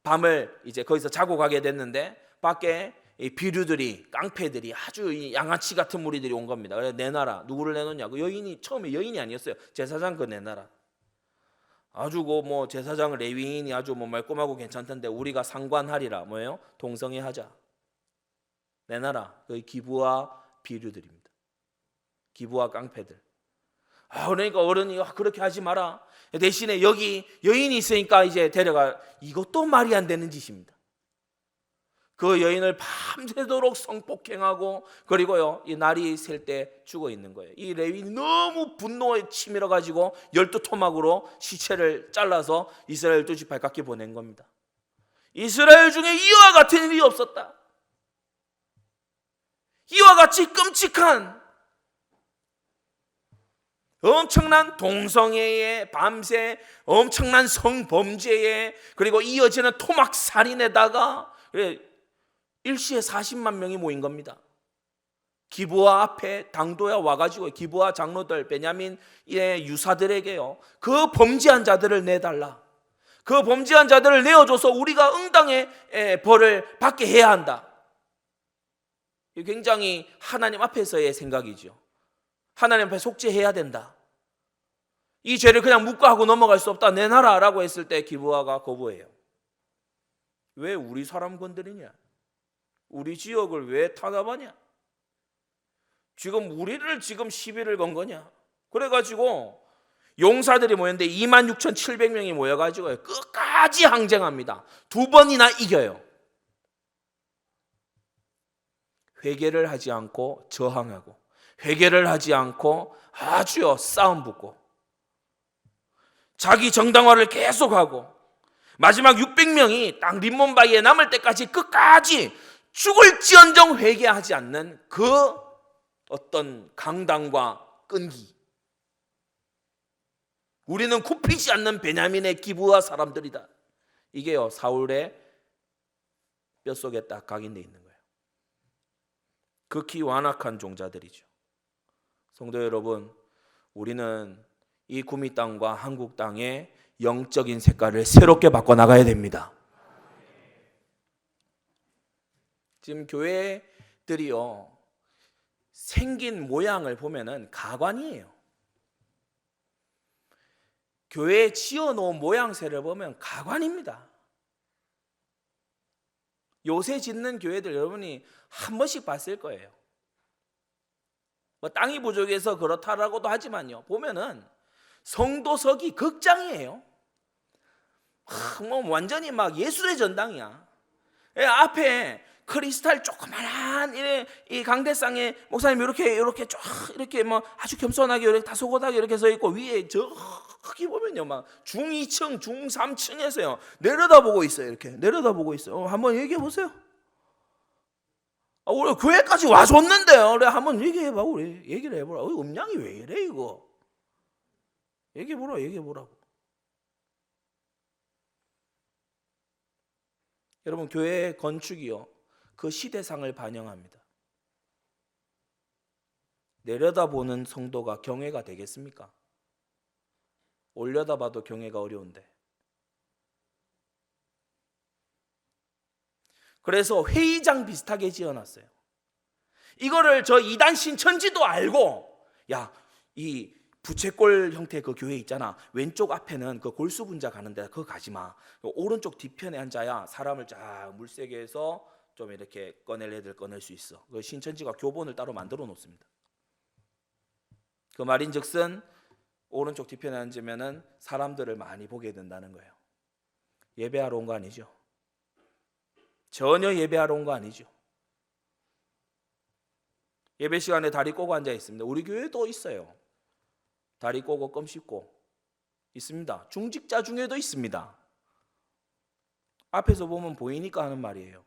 밤을 이제 거기서 자고 가게 됐는데 밖에 비류들이, 깡패들이, 아주 양아치 같은 무리들이 온 겁니다. 그래서 내놔라. 누구를 내놓냐고. 여인이, 처음에 여인이 아니었어요. 제사장 그 내놔라. 아주 뭐 제사장 레위인이 아주 뭐 말끔하고 괜찮던데 우리가 상관하리라. 뭐예요? 동성애 하자. 내놔라. 그 기브아 비류들입니다. 기브아 깡패들. 그러니까 어른이 그렇게 하지 마라. 대신에 여기 여인이 있으니까 이제 데려가. 이것도 말이 안 되는 짓입니다. 그 여인을 밤새도록 성폭행하고, 그리고요, 이 날이 셀 때 죽어 있는 거예요. 이 레위인이 너무 분노에 치밀어 가지고 12토막으로 시체를 잘라서 이스라엘 두 지파에 각기 보낸 겁니다. 이스라엘 중에 이와 같은 일이 없었다. 이와 같이 끔찍한 엄청난 동성애에, 밤새 엄청난 성범죄에, 그리고 이어지는 토막살인에다가 일시에 40만 명이 모인 겁니다. 기브아 앞에 당도야 와가지고 기브아 장로들, 베냐민의 유사들에게요, 그 범죄한 자들을 내달라. 그 범죄한 자들을 내어줘서 우리가 응당의 벌을 받게 해야 한다. 굉장히 하나님 앞에서의 생각이죠. 하나님 앞에 속죄해야 된다. 이 죄를 그냥 묵과하고 넘어갈 수 없다. 내놔라라고 했을 때 기브아가 거부해요. 왜 우리 사람 건드리냐? 우리 지역을 왜 탄압하냐? 지금 우리를 지금 시비를 건 거냐? 그래가지고 용사들이 모였는데 26,700명이 모여가지고 끝까지 항쟁합니다. 2번이나 이겨요. 회개를 하지 않고 저항하고, 회개를 하지 않고 아주요 싸움 붙고, 자기 정당화를 계속하고, 마지막 600명이 딱 림몬바위에 남을 때까지 끝까지 죽을지언정 회개하지 않는 그 어떤 강단과 끈기. 우리는 굽히지 않는 베냐민의 기브아 사람들이다. 이게요, 사울의 뼛속에 딱 각인되어 있는 거예요. 극히 완악한 종자들이죠. 성도 여러분, 우리는 이 구미 땅과 한국 땅의 영적인 색깔을 새롭게 바꿔나가야 됩니다. 지금 교회들이요, 생긴 모양을 보면은 가관이에요. 교회에 지어놓은 모양새를 보면 가관입니다. 요새 짓는 교회들 여러분이 한 번씩 봤을 거예요. 뭐 땅이 부족해서 그렇다라고도 하지만요, 보면은 성도석이 극장이에요. 뭐 완전히 막 예술의 전당이야. 앞에 크리스탈 조그만한 이 강대상에 목사님 이렇게 쫙 이렇게 뭐 아주 겸손하게 이렇게 다소곳하게 이렇게 서 있고, 위에 저기 보면요 막 중2층 중3층에서요 내려다보고 있어요. 이렇게 내려다보고 있어요. 한번 얘기해 보세요. 우리 교회까지 와줬는데요. 그래 한번 얘기해봐. 우리 얘기를 해보라. 음량이 왜 이래 이거? 얘기해보라고. 여러분, 교회 건축이요, 그 시대상을 반영합니다. 내려다보는 성도가 경외가 되겠습니까? 올려다봐도 경외가 어려운데. 그래서 회의장 비슷하게 지어놨어요. 이거를 저 이단 신천지도 알고, 야, 이 부채꼴 형태의 그 교회 있잖아, 왼쪽 앞에는 그 골수 분자 가는 데 그거 가지 마. 오른쪽 뒤편에 앉아야 사람을 쫙 물세게 해서 좀 이렇게 꺼낼 애들 꺼낼 수 있어. 그 신천지가 교본을 따로 만들어 놓습니다. 그 말인즉슨 오른쪽 뒤편에 앉으면은 사람들을 많이 보게 된다는 거예요. 예배하러 온 거 아니죠? 전혀 예배하러 온 거 아니죠? 예배 시간에 다리 꼬고 앉아 있습니다. 우리 교회도 있어요. 다리 꼬고 껌 씹고 있습니다. 중직자 중에도 있습니다. 앞에서 보면 보이니까 하는 말이에요.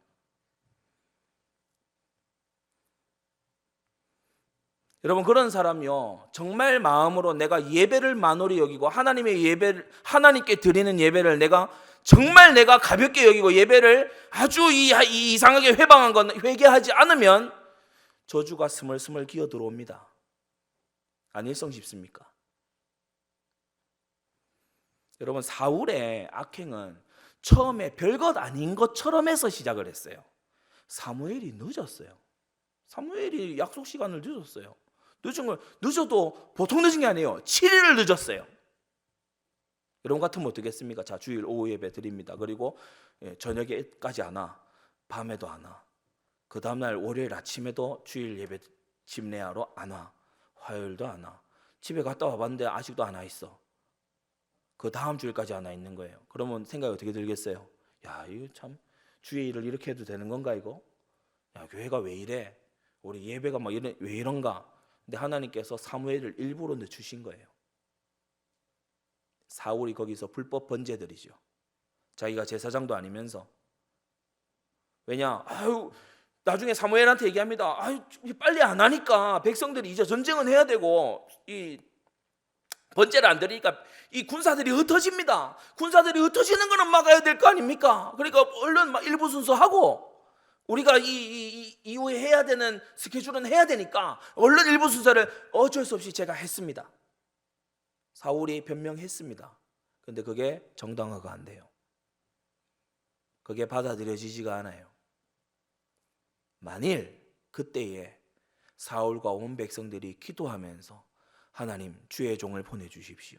여러분, 그런 사람이요, 정말 마음으로 내가 예배를 만홀히 여기고 하나님의 예배를, 하나님께 드리는 예배를 정말 내가 가볍게 여기고 예배를 아주 이상하게 회방한 건 회개하지 않으면 저주가 스멀스멀 기어 들어옵니다. 안 일성 싶습니까? 여러분, 사울의 악행은 처음에 별것 아닌 것처럼 해서 시작을 했어요. 사무엘이 늦었어요. 사무엘이 약속 시간을 늦었어요. 늦어도 보통 늦은 게 아니에요. 7일을 늦었어요. 여러분 같으면 어떻겠습니까? 자, 주일 오후 예배 드립니다. 그리고 저녁에까지 안 와. 밤에도 안 와. 그 다음날 월요일 아침에도 주일 예배 집례하러 안 와. 화요일도 안 와. 집에 갔다 와봤는데 아직도 안 와 있어. 그 다음 주일까지 안 와 있는 거예요. 그러면 생각이 어떻게 들겠어요? 야, 이거 참 주일을 이렇게 해도 되는 건가 이거? 야, 교회가 왜 이래? 우리 예배가 막 왜 이런가? 근데 하나님께서 사무엘을 일부러 늦추신 거예요. 사울이 거기서 불법 번제들이죠. 자기가 제사장도 아니면서. 왜냐? 나중에 사무엘한테 얘기합니다. 빨리 안 하니까 백성들이 이제 전쟁은 해야 되고 이 번제를 안 드리니까 이 군사들이 흩어집니다. 군사들이 흩어지는 거는 막아야 될 거 아닙니까? 그러니까 얼른 막 일부 순서하고 우리가 이후에 해야 되는 스케줄은 해야 되니까 얼른 일부 순서를 어쩔 수 없이 제가 했습니다. 사울이 변명했습니다. 그런데 그게 정당화가 안 돼요. 그게 받아들여지지가 않아요. 만일 그때에 사울과 온 백성들이 기도하면서 하나님, 주의 종을 보내주십시오.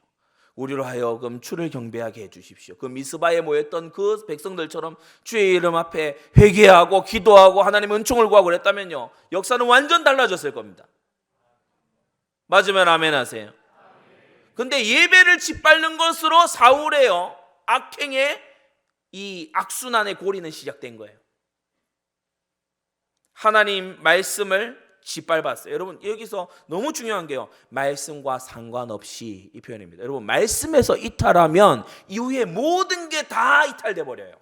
우리로 하여금 주를 경배하게 해주십시오. 그 미스바에 모였던 그 백성들처럼 주의 이름 앞에 회개하고 기도하고 하나님 은총을 구하고 그랬다면요, 역사는 완전 달라졌을 겁니다. 맞으면 아멘 하세요. 근데 예배를 짓밟는 것으로 사울의요 악행의 이 악순환의 고리는 시작된 거예요. 하나님 말씀을 짓밟았어요. 여러분, 여기서 너무 중요한 게요, 말씀과 상관없이 이 표현입니다. 여러분, 말씀에서 이탈하면 이후에 모든 게 다 이탈돼 버려요.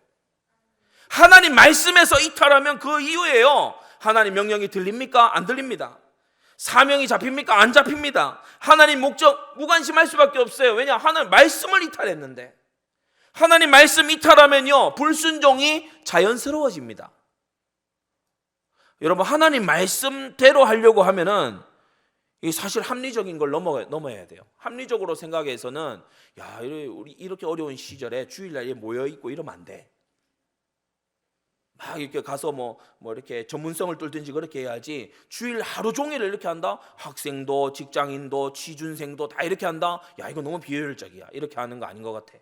하나님 말씀에서 이탈하면 그 이후에요, 하나님 명령이 들립니까? 안 들립니다. 사명이 잡힙니까? 안 잡힙니다. 하나님 목적 무관심할 수밖에 없어요. 왜냐? 하나님 말씀을 이탈했는데. 하나님 말씀 이탈하면요, 불순종이 자연스러워집니다. 여러분, 하나님 말씀대로 하려고 하면은 이 사실 합리적인 걸 넘어야 돼요. 합리적으로 생각해서는 야, 우리 이렇게 어려운 시절에 주일날에 모여 있고 이러면 안 돼. 막 이렇게 가서 뭐 이렇게 전문성을 뚫든지 그렇게 해야지. 주일 하루 종일 이렇게 한다? 학생도 직장인도 취준생도 다 이렇게 한다? 야, 이거 너무 비효율적이야. 이렇게 하는 거 아닌 것 같아.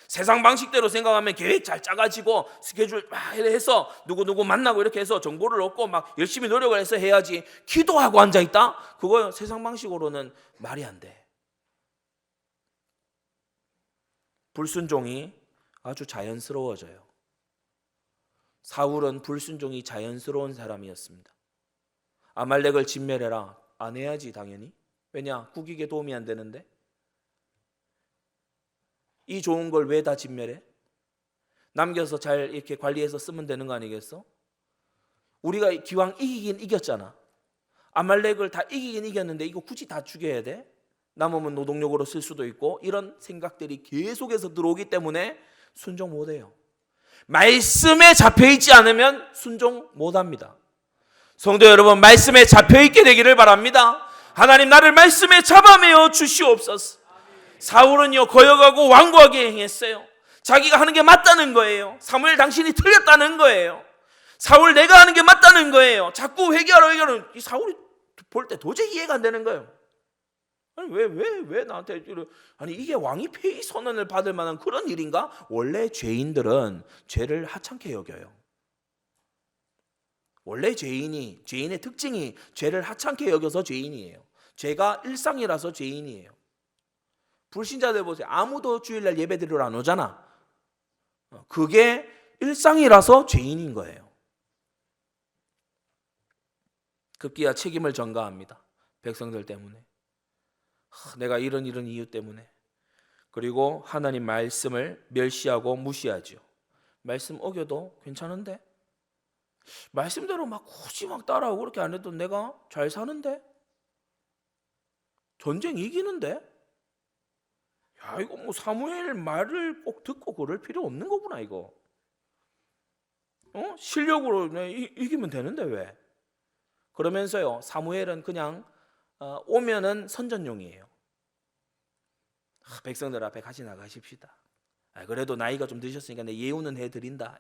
세상 방식대로 생각하면 계획 잘 짜가지고 스케줄 막 해서 누구 만나고 이렇게 해서 정보를 얻고 막 열심히 노력을 해서 해야지. 기도하고 앉아있다? 그거 세상 방식으로는 말이 안 돼. 불순종이 아주 자연스러워져요. 사울은 불순종이 자연스러운 사람이었습니다. 아말렉을 진멸해라. 안 해야지 당연히. 왜냐? 국익에 도움이 안 되는데. 이 좋은 걸 왜 다 진멸해? 남겨서 잘 이렇게 관리해서 쓰면 되는 거 아니겠어? 우리가 기왕 이기긴 이겼잖아. 아말렉을 다 이기긴 이겼는데 이거 굳이 다 죽여야 돼? 남으면 노동력으로 쓸 수도 있고. 이런 생각들이 계속해서 들어오기 때문에 순종 못해요. 말씀에 잡혀있지 않으면 순종 못합니다. 성도 여러분, 말씀에 잡혀있게 되기를 바랍니다. 하나님, 나를 말씀에 잡아매어 주시옵소서. 사울은요, 거역하고 완고하게 행했어요. 자기가 하는 게 맞다는 거예요. 사무엘, 당신이 틀렸다는 거예요. 사울, 내가 하는 게 맞다는 거예요. 자꾸 회개하라. 이 사울이 볼 때 도저히 이해가 안 되는 거예요. 아니, 왜 나한테 아니, 이게 왕위 폐위 선언을 받을 만한 그런 일인가? 원래 죄인들은 죄를 하찮게 여겨요. 원래 죄인의 특징이 죄를 하찮게 여겨서 죄인이에요. 죄가 일상이라서 죄인이에요. 불신자들 보세요. 아무도 주일날 예배드리러 안 오잖아. 그게 일상이라서 죄인인 거예요. 급기야 책임을 전가합니다. 백성들 때문에. 내가 이런 이유 때문에. 그리고 하나님 말씀을 멸시하고 무시하죠. 말씀 어겨도 괜찮은데? 말씀대로 막 굳이 막 따라오고 그렇게 안 해도 내가 잘 사는데? 전쟁 이기는데? 야, 이거 뭐 사무엘 말을 꼭 듣고 그럴 필요 없는 거구나, 이거. 실력으로 이기면 되는데 왜? 그러면서요, 사무엘은 그냥 오면은 선전용이에요. 백성들 앞에 같이 나가십시다. 그래도 나이가 좀 드셨으니까 내 예우는 해드린다.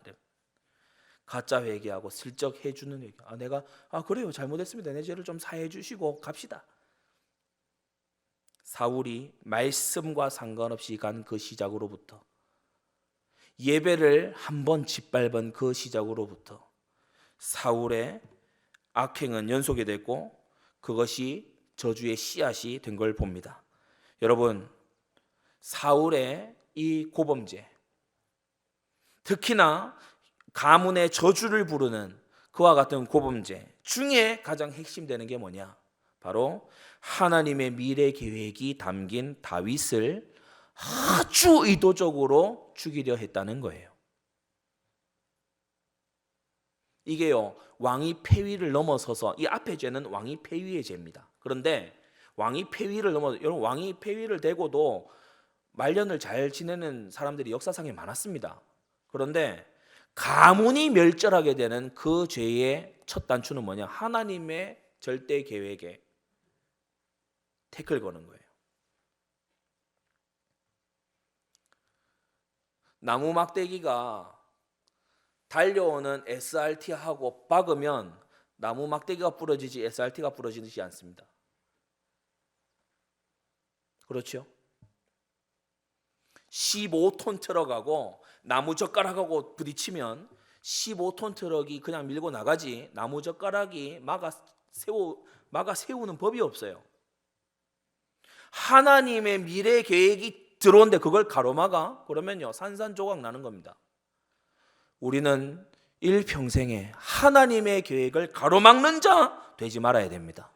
가짜 회개하고 슬쩍 해주는 회개. 내가 그래요, 잘못했습니다. 내 죄를 좀 사해 주시고 갑시다. 사울이 말씀과 상관없이 간 그 시작으로부터, 예배를 한번 짓밟은 그 시작으로부터 사울의 악행은 연속이 됐고 그것이 저주의 씨앗이 된 걸 봅니다. 여러분, 사울의 이 고범죄, 특히나 가문의 저주를 부르는 그와 같은 고범죄 중에 가장 핵심되는 게 뭐냐? 바로 하나님의 미래 계획이 담긴 다윗을 아주 의도적으로 죽이려 했다는 거예요. 이게요, 왕위 폐위를 넘어서서, 이 앞의 죄는 왕위 폐위의 죄입니다. 그런데 왕위 폐위를 넘어서, 여러분, 왕위 폐위를 되고도 말년을 잘 지내는 사람들이 역사상에 많았습니다. 그런데 가문이 멸절하게 되는 그 죄의 첫 단추는 뭐냐? 하나님의 절대 계획에 태클 거는 거예요. 나무 막대기가 달려오는 SRT하고 박으면 나무 막대기가 부러지지 SRT가 부러지지 않습니다. 그렇죠? 15톤 트럭하고 나무 젓가락하고 부딪히면 15톤 트럭이 그냥 밀고 나가지 나무 젓가락이 막아 세우는 법이 없어요. 하나님의 미래 계획이 들어온데 그걸 가로막아? 그러면요, 산산조각 나는 겁니다. 우리는 일평생에 하나님의 계획을 가로막는 자 되지 말아야 됩니다.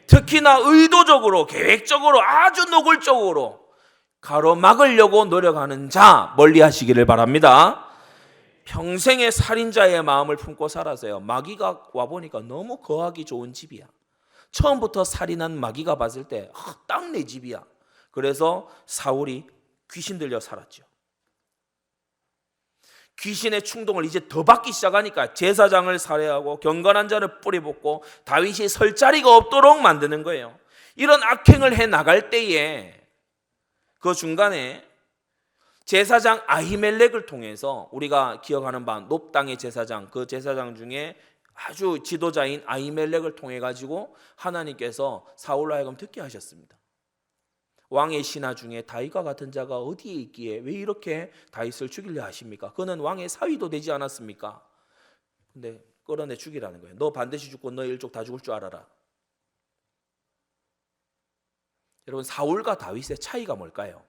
특히나 의도적으로, 계획적으로, 아주 노골적으로 가로막으려고 노력하는 자 멀리 하시기를 바랍니다. 평생의 살인자의 마음을 품고 살아서요, 마귀가 와보니까 너무 거하기 좋은 집이야. 처음부터 살인한 마귀가 봤을 때 딱 내 집이야. 그래서 사울이 귀신 들려 살았죠. 귀신의 충동을 이제 더 받기 시작하니까 제사장을 살해하고 경건한 자를 뿌리뽑고 다윗이 설 자리가 없도록 만드는 거예요. 이런 악행을 해 나갈 때에 그 중간에 제사장 아히멜렉을 통해서 우리가 기억하는 바 놉 땅의 제사장, 그 제사장 중에 아주 지도자인 아히멜렉을 통해 가지고 하나님께서 사울로 하여금 듣게 하셨습니다. 왕의 신하 중에 다윗과 같은 자가 어디에 있기에 왜 이렇게 다윗을 죽이려 하십니까? 그는 왕의 사위도 되지 않았습니까? 근데 끌어내 죽이라는 거예요. 너 반드시 죽고 너 일족 다 죽을 줄 알아라. 여러분, 사울과 다윗의 차이가 뭘까요?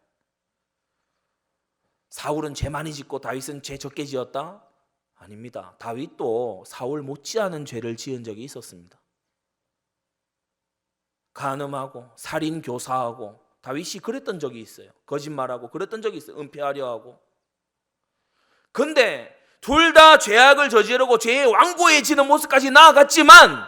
사울은 죄 많이 짓고 다윗은 죄 적게 지었다? 아닙니다. 다윗도 사울 못지않은 죄를 지은 적이 있었습니다. 간음하고 살인 교사하고 다윗이 그랬던 적이 있어요. 거짓말하고 그랬던 적이 있어요. 은폐하려 하고. 근데 둘 다 죄악을 저지르고 죄의 완고해지는 모습까지 나아갔지만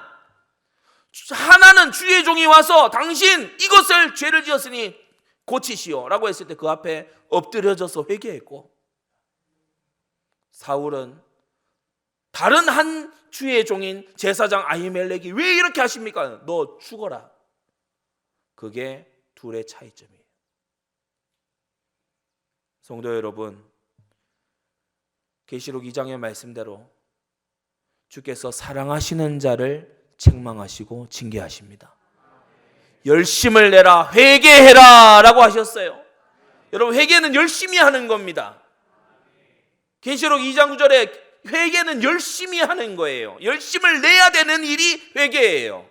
하나는 주의 종이 와서 당신 이것을 죄를 지었으니 고치시오 라고 했을 때 그 앞에 엎드려져서 회개했고, 사울은 다른 한 주의 종인 제사장 아히멜렉이 왜 이렇게 하십니까? 너 죽어라. 그게 둘의 차이점이에요. 성도 여러분, 계시록 2장의 말씀대로 주께서 사랑하시는 자를 책망하시고 징계하십니다. 열심을 내라, 회개해라 라고 하셨어요. 여러분, 회개는 열심히 하는 겁니다. 계시록 2장 9절에 회개는 열심히 하는 거예요. 열심을 내야 되는 일이 회개예요.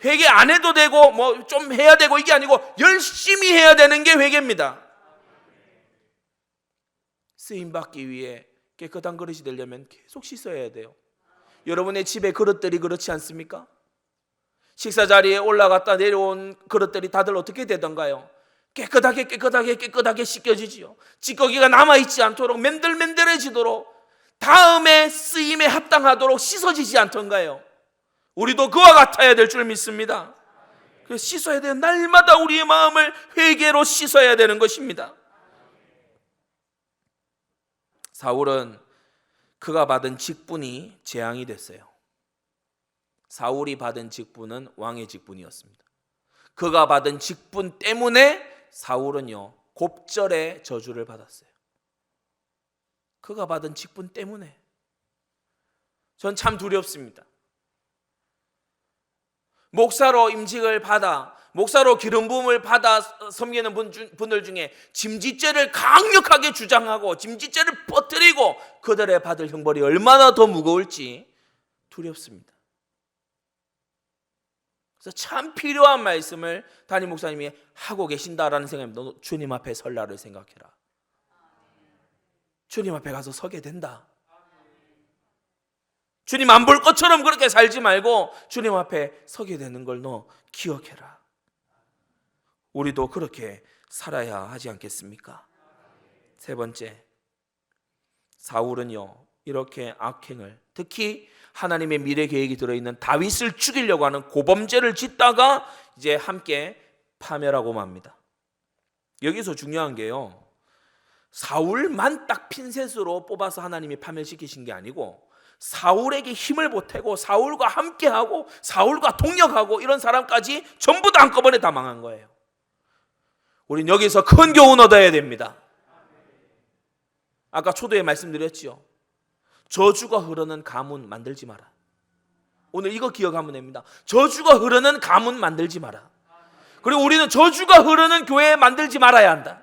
회개 안 해도 되고 뭐 좀 해야 되고 이게 아니고 열심히 해야 되는 게 회개입니다. 쓰임받기 위해 깨끗한 그릇이 되려면 계속 씻어야 돼요. 여러분의 집에 그릇들이 그렇지 않습니까? 식사 자리에 올라갔다 내려온 그릇들이 다들 어떻게 되던가요? 깨끗하게 씻겨지지요. 찌꺼기가 남아있지 않도록 맨들맨들해지도록 다음에 쓰임에 합당하도록 씻어지지 않던가요? 우리도 그와 같아야 될 줄 믿습니다. 그래서 씻어야 돼요. 날마다 우리의 마음을 회개로 씻어야 되는 것입니다. 사울은 그가 받은 직분이 재앙이 됐어요. 사울이 받은 직분은 왕의 직분이었습니다. 그가 받은 직분 때문에 사울은요 곱절의 저주를 받았어요. 그가 받은 직분 때문에. 전 참 두렵습니다. 목사로 임직을 받아, 목사로 기름 부음을 받아 섬기는 분들 중에 짐짓죄를 강력하게 주장하고 짐짓죄를 퍼뜨리고 그들의 받을 형벌이 얼마나 더 무거울지 두렵습니다. 그래서 참 필요한 말씀을 담임 목사님이 하고 계신다라는 생각입니다. 너 주님 앞에 설날을 생각해라. 주님 앞에 가서 서게 된다. 주님 안 볼 것처럼 그렇게 살지 말고 주님 앞에 서게 되는 걸 너 기억해라. 우리도 그렇게 살아야 하지 않겠습니까? 세 번째, 사울은요 이렇게 악행을, 특히 하나님의 미래 계획이 들어있는 다윗을 죽이려고 하는 고범죄를 짓다가 이제 함께 파멸하고 맙니다. 여기서 중요한 게요, 사울만 딱 핀셋으로 뽑아서 하나님이 파멸시키신 게 아니고 사울에게 힘을 보태고 사울과 함께하고 사울과 동력하고 이런 사람까지 전부 다 한꺼번에 다 망한 거예요. 우린 여기서 큰 교훈 얻어야 됩니다. 아까 초도에 말씀드렸지요. 저주가 흐르는 가문 만들지 마라. 오늘 이거 기억하면 됩니다. 저주가 흐르는 가문 만들지 마라. 그리고 우리는 저주가 흐르는 교회 만들지 말아야 한다.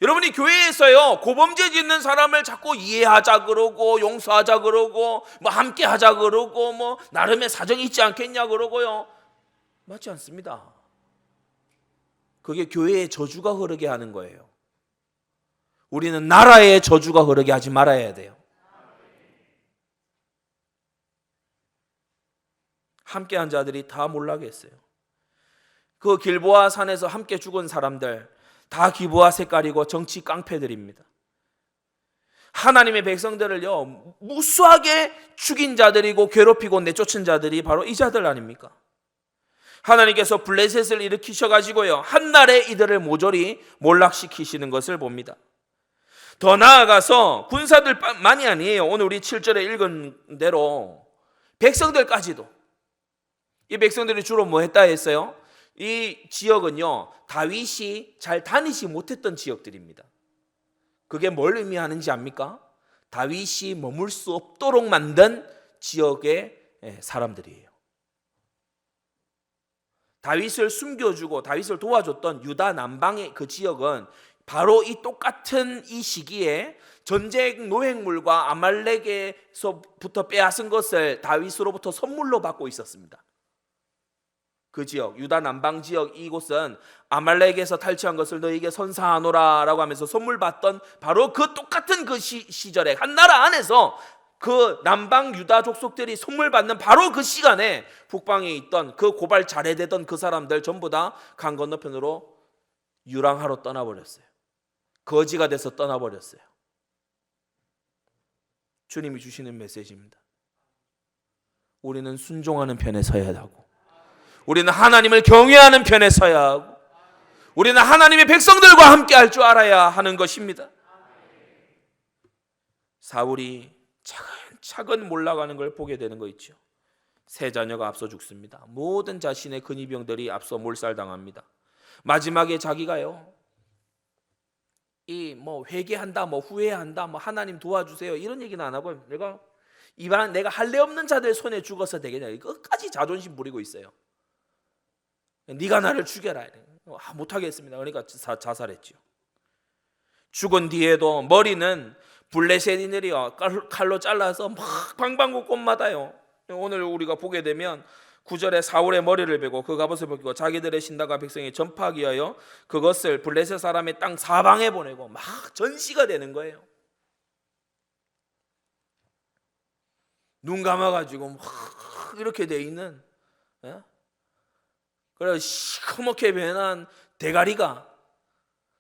여러분이 교회에서요 고범죄 짓는 사람을 자꾸 이해하자 그러고 용서하자 그러고 뭐 함께 하자 그러고 뭐 나름의 사정이 있지 않겠냐 그러고요, 맞지 않습니다. 그게 교회에 저주가 흐르게 하는 거예요. 우리는 나라에 저주가 흐르게 하지 말아야 돼요. 함께한 자들이 다 몰락했어요. 그 길보아 산에서 함께 죽은 사람들 다 기부와 색깔이고 정치 깡패들입니다. 하나님의 백성들을요 무수하게 죽인 자들이고 괴롭히고 내쫓은 자들이 바로 이 자들 아닙니까? 하나님께서 블레셋을 일으키셔가지고요 한날에 이들을 모조리 몰락시키시는 것을 봅니다. 더 나아가서 군사들만이 아니에요. 오늘 우리 7절에 읽은 대로 백성들까지도, 이 백성들이 주로 뭐 했다 했어요? 이 지역은요, 다윗이 잘 다니지 못했던 지역들입니다. 그게 뭘 의미하는지 압니까? 다윗이 머물 수 없도록 만든 지역의 사람들이에요. 다윗을 숨겨주고 다윗을 도와줬던 유다 남방의 그 지역은 바로 이 똑같은 이 시기에 전쟁 노획물과 아말렉에서부터 빼앗은 것을 다윗으로부터 선물로 받고 있었습니다. 그 지역, 유다 남방 지역, 이곳은 아말렉에서 탈취한 것을 너에게 선사하노라 라고 하면서 선물 받던 바로 그 똑같은 그 시절에 한 나라 안에서 그 남방 유다 족속들이 선물 받는 바로 그 시간에 북방에 있던 그 고발 잘해대던 그 사람들 전부 다 강 건너편으로 유랑하러 떠나버렸어요. 거지가 돼서 떠나버렸어요. 주님이 주시는 메시지입니다. 우리는 순종하는 편에 서야 하고, 우리는 하나님을 경외하는 편에 서야 하고, 우리는 하나님의 백성들과 함께 할 줄 알아야 하는 것입니다. 사울이 차근차근 몰락하는 걸 보게 되는 거 있죠. 세 자녀가 앞서 죽습니다. 모든 자신의 근위병들이 앞서 몰살당합니다. 마지막에 자기가요, 이 뭐 회개한다, 뭐 후회한다, 뭐 하나님 도와주세요 이런 얘기는 안 하고 내가 할례 없는 자들 손에 죽어서 되겠냐, 끝까지 자존심 부리고 있어요. 네가 나를 죽여라. 못하겠습니다. 그러니까 자살했죠. 죽은 뒤에도 머리는 블레셋인들이 칼로 잘라서 막 방방곡곡마다요. 오늘 우리가 보게 되면 9절에 사울의 머리를 베고 그 갑옷을 벗기고 자기들의 신당과 백성이 전파하기 위하여 그것을 블레셋 사람의 땅 사방에 보내고 막 전시가 되는 거예요. 눈 감아가지고 막 이렇게 돼 있는, 그래서 시커멓게 변한 대가리가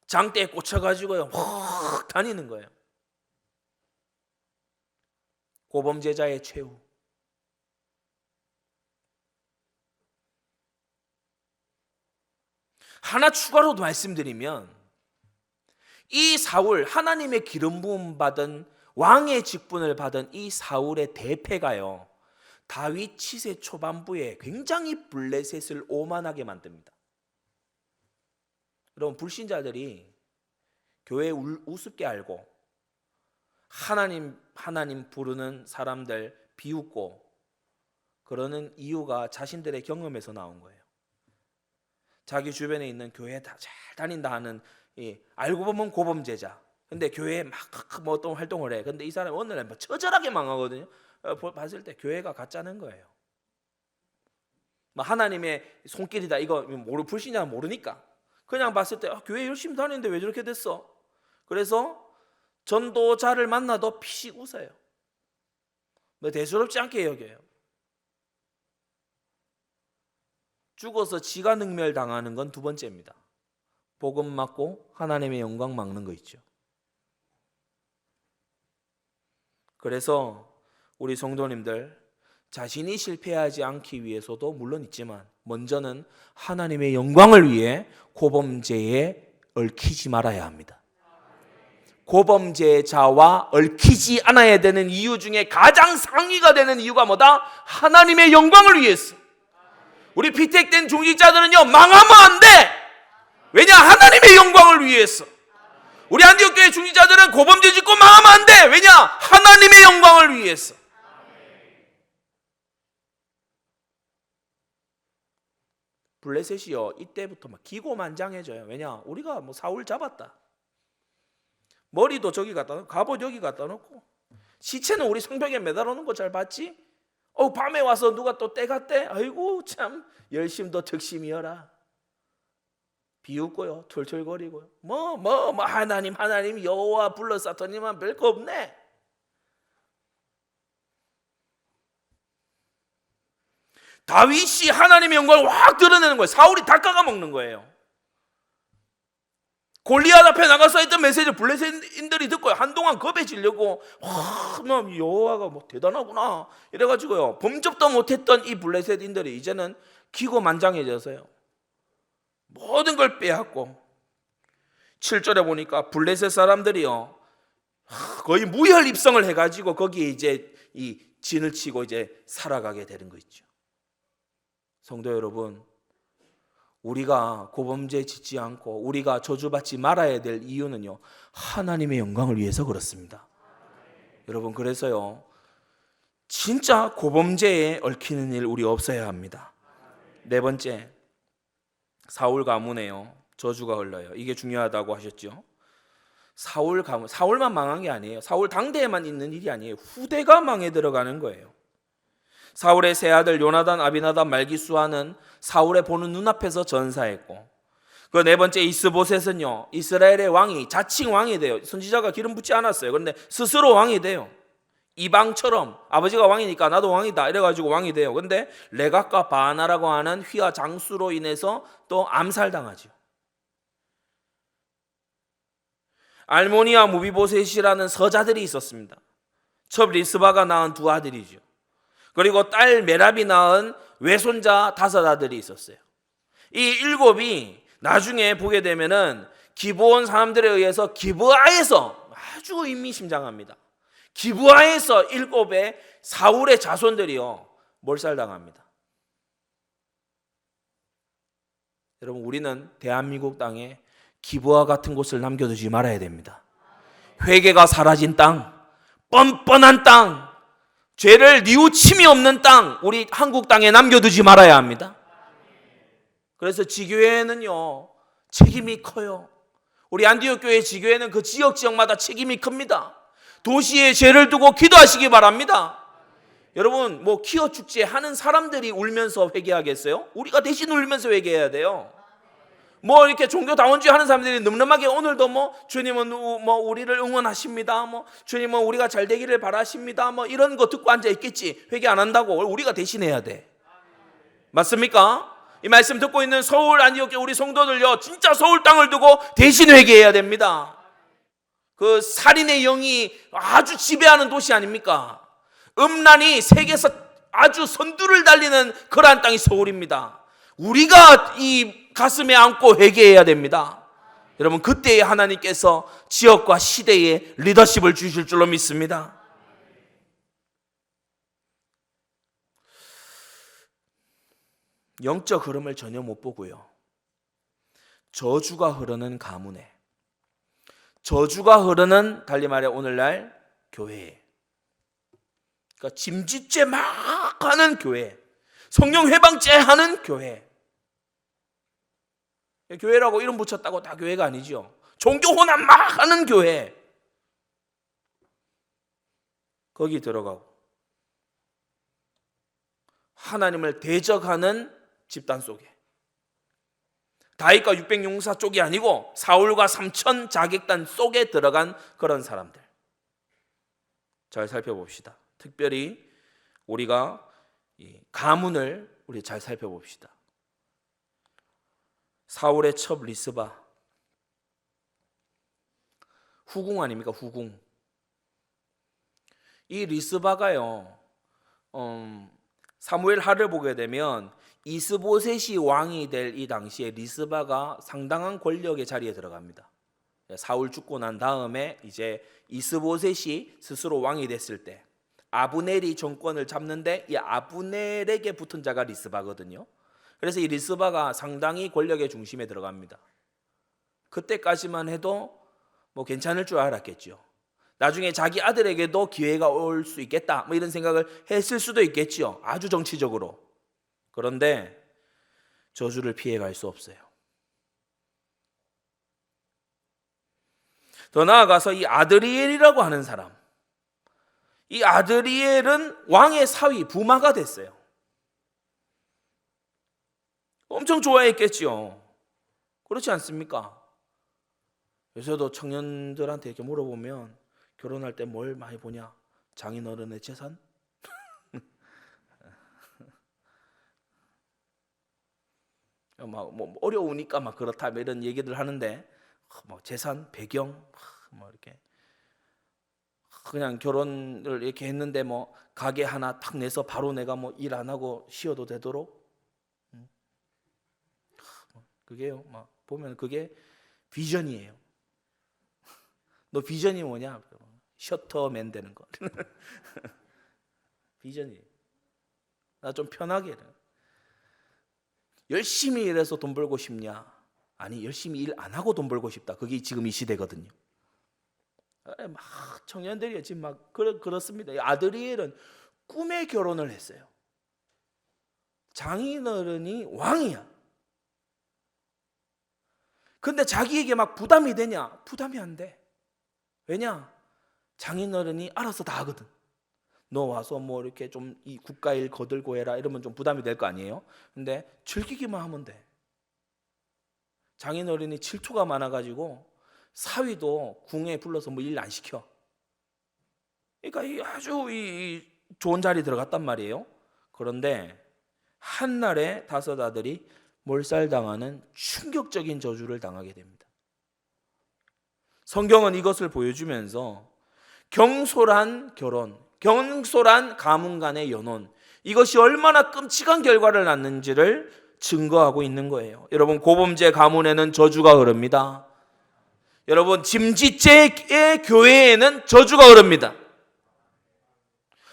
장대에 꽂혀가지고요 확 다니는 거예요. 고범제자의 최후. 하나 추가로 말씀드리면, 이 사울, 하나님의 기름 부음 받은 왕의 직분을 받은 이 사울의 대패가요, 다윗 치세 초반부에 굉장히 블레셋을 오만하게 만듭니다. 여러분, 불신자들이 교회 우습게 알고 하나님 부르는 사람들 비웃고 그러는 이유가 자신들의 경험에서 나온 거예요. 자기 주변에 있는 교회 다 잘 다닌다 하는, 알고 보면 고범제자, 근데 교회에 막 뭐 어떤 활동을 해. 근데 이 사람이 어느 날 뭐 처절하게 망하거든요. 봤을 때 교회가 가짜는 거예요. 뭐 하나님의 손길이다 이거 불신자는 모르니까 그냥 봤을 때 교회 열심히 다니는데 왜 저렇게 됐어? 그래서 전도자를 만나도 피식 웃어요. 뭐 대수롭지 않게 여겨요. 죽어서 지가 능멸당하는 건 두 번째입니다. 복음 막고 하나님의 영광 막는 거 있죠. 그래서 우리 성도님들, 자신이 실패하지 않기 위해서도 물론 있지만 먼저는 하나님의 영광을 위해 고범죄에 얽히지 말아야 합니다. 고범죄자와 얽히지 않아야 되는 이유 중에 가장 상위가 되는 이유가 뭐다? 하나님의 영광을 위해서. 우리 피택된 중직자들은요 망하면 안 돼. 왜냐? 하나님의 영광을 위해서. 우리 안디옥교회 중직자들은 고범죄 짓고 망하면 안 돼. 왜냐? 하나님의 영광을 위해서. 블레셋이요 이때부터 막 기고만장해져요. 왜냐? 우리가 뭐 사울 잡았다. 머리도 저기 갖다 놓고 갑옷 여기 갖다 놓고 시체는 우리 성벽에 매달아 놓은 거 잘 봤지? 밤에 와서 누가 또 떼갔대? 아이고 참 열심도 특심이여라. 비웃고요 툴툴거리고요 뭐 하나님 여호와 불러쌌더니만 별거 없네. 다윗이 하나님의 영광을 확 드러내는 거예요. 사울이 다 깎아먹는 거예요. 골리앗 앞에 나가서 했던 메시지를 블레셋인들이 듣고요 한동안 겁에 질려고 여호와가 뭐 대단하구나 이래가지고요 범접도 못했던 이 블레셋인들이 이제는 기고만장해져서요 모든 걸 빼앗고 7절에 보니까 블레셋 사람들이요 거의 무혈 입성을 해가지고 거기에 이제 이 진을 치고 이제 살아가게 되는 거 있죠. 성도 여러분, 우리가 고범죄 짓지 않고 우리가 저주받지 말아야 될 이유는요, 하나님의 영광을 위해서 그렇습니다. 여러분, 그래서요, 진짜 고범죄에 얽히는 일 우리 없어야 합니다. 네 번째, 사울 가문에요, 저주가 흘러요. 이게 중요하다고 하셨죠. 사울 가문, 사울만 망한 게 아니에요. 사울 당대에만 있는 일이 아니에요. 후대가 망해 들어가는 거예요. 사울의 세 아들 요나단, 아비나답, 말기수아는 사울의 보는 눈앞에서 전사했고, 그 네 번째 이스보셋은요, 이스라엘의 왕이 자칭 왕이 돼요. 선지자가 기름 붓지 않았어요. 그런데 스스로 왕이 돼요. 이방처럼 아버지가 왕이니까 나도 왕이다 이래가지고 왕이 돼요. 근데 레갑과 바하나라고 하는 휘하 장수로 인해서 또 암살당하죠. 알모니와 무비보셋이라는 서자들이 있었습니다. 첩 리스바가 낳은 두 아들이죠. 그리고 딸 메랍이 낳은 외손자 5 아들이 있었어요. 이 7이 나중에 보게 되면은 기브온 사람들에 의해서 기브아에서 아주 의미심장합니다. 기브아에서 7의 사울의 자손들이요, 몰살당합니다. 여러분, 우리는 대한민국 땅에 기브아 같은 곳을 남겨두지 말아야 됩니다. 회개가 사라진 땅, 뻔뻔한 땅, 죄를 뉘우침이 없는 땅, 우리 한국 땅에 남겨두지 말아야 합니다. 그래서 지교회는요, 책임이 커요. 우리 안디옥 교회 지교회는 그 지역마다 책임이 큽니다. 도시에 죄를 두고 기도하시기 바랍니다. 여러분, 뭐 키어 축제 하는 사람들이 울면서 회개하겠어요? 우리가 대신 울면서 회개해야 돼요. 뭐 이렇게 종교다원주의 하는 사람들이 늠름하게 오늘도 뭐 주님은 뭐 우리를 응원하십니다, 뭐 주님은 우리가 잘 되기를 바라십니다, 뭐 이런 거 듣고 앉아 있겠지. 회개 안 한다고 우리가 대신해야 돼. 맞습니까? 이 말씀 듣고 있는 서울 안디옥 우리 성도들요, 진짜 서울 땅을 두고 대신 회개해야 됩니다. 그 살인의 영이 아주 지배하는 도시 아닙니까? 음란이 세계에서 아주 선두를 달리는 그러한 땅이 서울입니다. 우리가 이 가슴에 안고 회개해야 됩니다. 여러분, 그때에 하나님께서 지역과 시대에 리더십을 주실 줄로 믿습니다. 영적 흐름을 전혀 못 보고요, 저주가 흐르는 가문에, 저주가 흐르는, 달리 말해 오늘날 교회에, 그러니까 짐짓죄 막 하는 교회, 성령 회방죄 하는 교회. 교회라고 이름 붙였다고 다 교회가 아니죠. 종교 혼합 막 하는 교회, 거기 들어가고 하나님을 대적하는 집단 속에, 다윗과 600 용사 쪽이 아니고 사울과 3,000 자객단 속에 들어간 그런 사람들, 잘 살펴봅시다. 특별히 우리가 이 가문을 우리 잘 살펴봅시다. 사울의 첩 리스바, 후궁 아닙니까? 후궁. 이 리스바가요, 사무엘 하를 보게 되면 이스보셋이 왕이 될 이 당시에 리스바가 상당한 권력의 자리에 들어갑니다. 사울 죽고 난 다음에 이제 이스보셋이 스스로 왕이 됐을 때 아브넬이 정권을 잡는데 이 아브넬에게 붙은 자가 리스바거든요. 그래서 이 리스바가 상당히 권력의 중심에 들어갑니다. 그때까지만 해도 뭐 괜찮을 줄 알았겠죠. 나중에 자기 아들에게도 기회가 올 수 있겠다, 뭐 이런 생각을 했을 수도 있겠죠. 아주 정치적으로. 그런데 저주를 피해갈 수 없어요. 더 나아가서 이 아드리엘이라고 하는 사람, 이 아드리엘은 왕의 사위, 부마가 됐어요. 엄청 좋아했겠지요. 그렇지 않습니까? 요새도 청년들한테 이렇게 물어보면 결혼할 때 뭘 많이 보냐? 장인어른의 재산? 막 뭐 어려우니까 막 그렇다 이런 얘기들 하는데, 뭐 재산, 배경, 뭐 이렇게 그냥 결혼을 이렇게 했는데 뭐 가게 하나 탁 내서 바로 내가 뭐 일 안 하고 쉬어도 되도록, 그게요, 막 보면 그게 비전이에요. 너 비전이 뭐냐? 셔터맨 되는 거. 비전이. 나 좀 편하게. 열심히 일해서 돈 벌고 싶냐? 아니, 열심히 일 안 하고 돈 벌고 싶다. 그게 지금 이 시대거든요. 막 청년들이 지금 막 그렇습니다. 아드리엘은 꿈의 결혼을 했어요. 장인어른이 왕이야. 근데 자기에게 막 부담이 되냐? 부담이 안 돼. 왜냐? 장인어른이 알아서 다 하거든. 너 와서 뭐 이렇게 좀 이 국가일 거들고 해라 이러면 좀 부담이 될 거 아니에요? 근데 즐기기만 하면 돼. 장인어른이 질투가 많아가지고 사위도 궁에 불러서 뭐 일 안 시켜. 그러니까 이 아주 이 좋은 자리 들어갔단 말이에요. 그런데 한날에 5 아들이 몰살당하는 충격적인 저주를 당하게 됩니다. 성경은 이것을 보여주면서 경솔한 결혼, 경솔한 가문 간의 연혼, 이것이 얼마나 끔찍한 결과를 낳는지를 증거하고 있는 거예요. 여러분, 고범죄 가문에는 저주가 흐릅니다. 여러분, 짐짓죄의 교회에는 저주가 흐릅니다.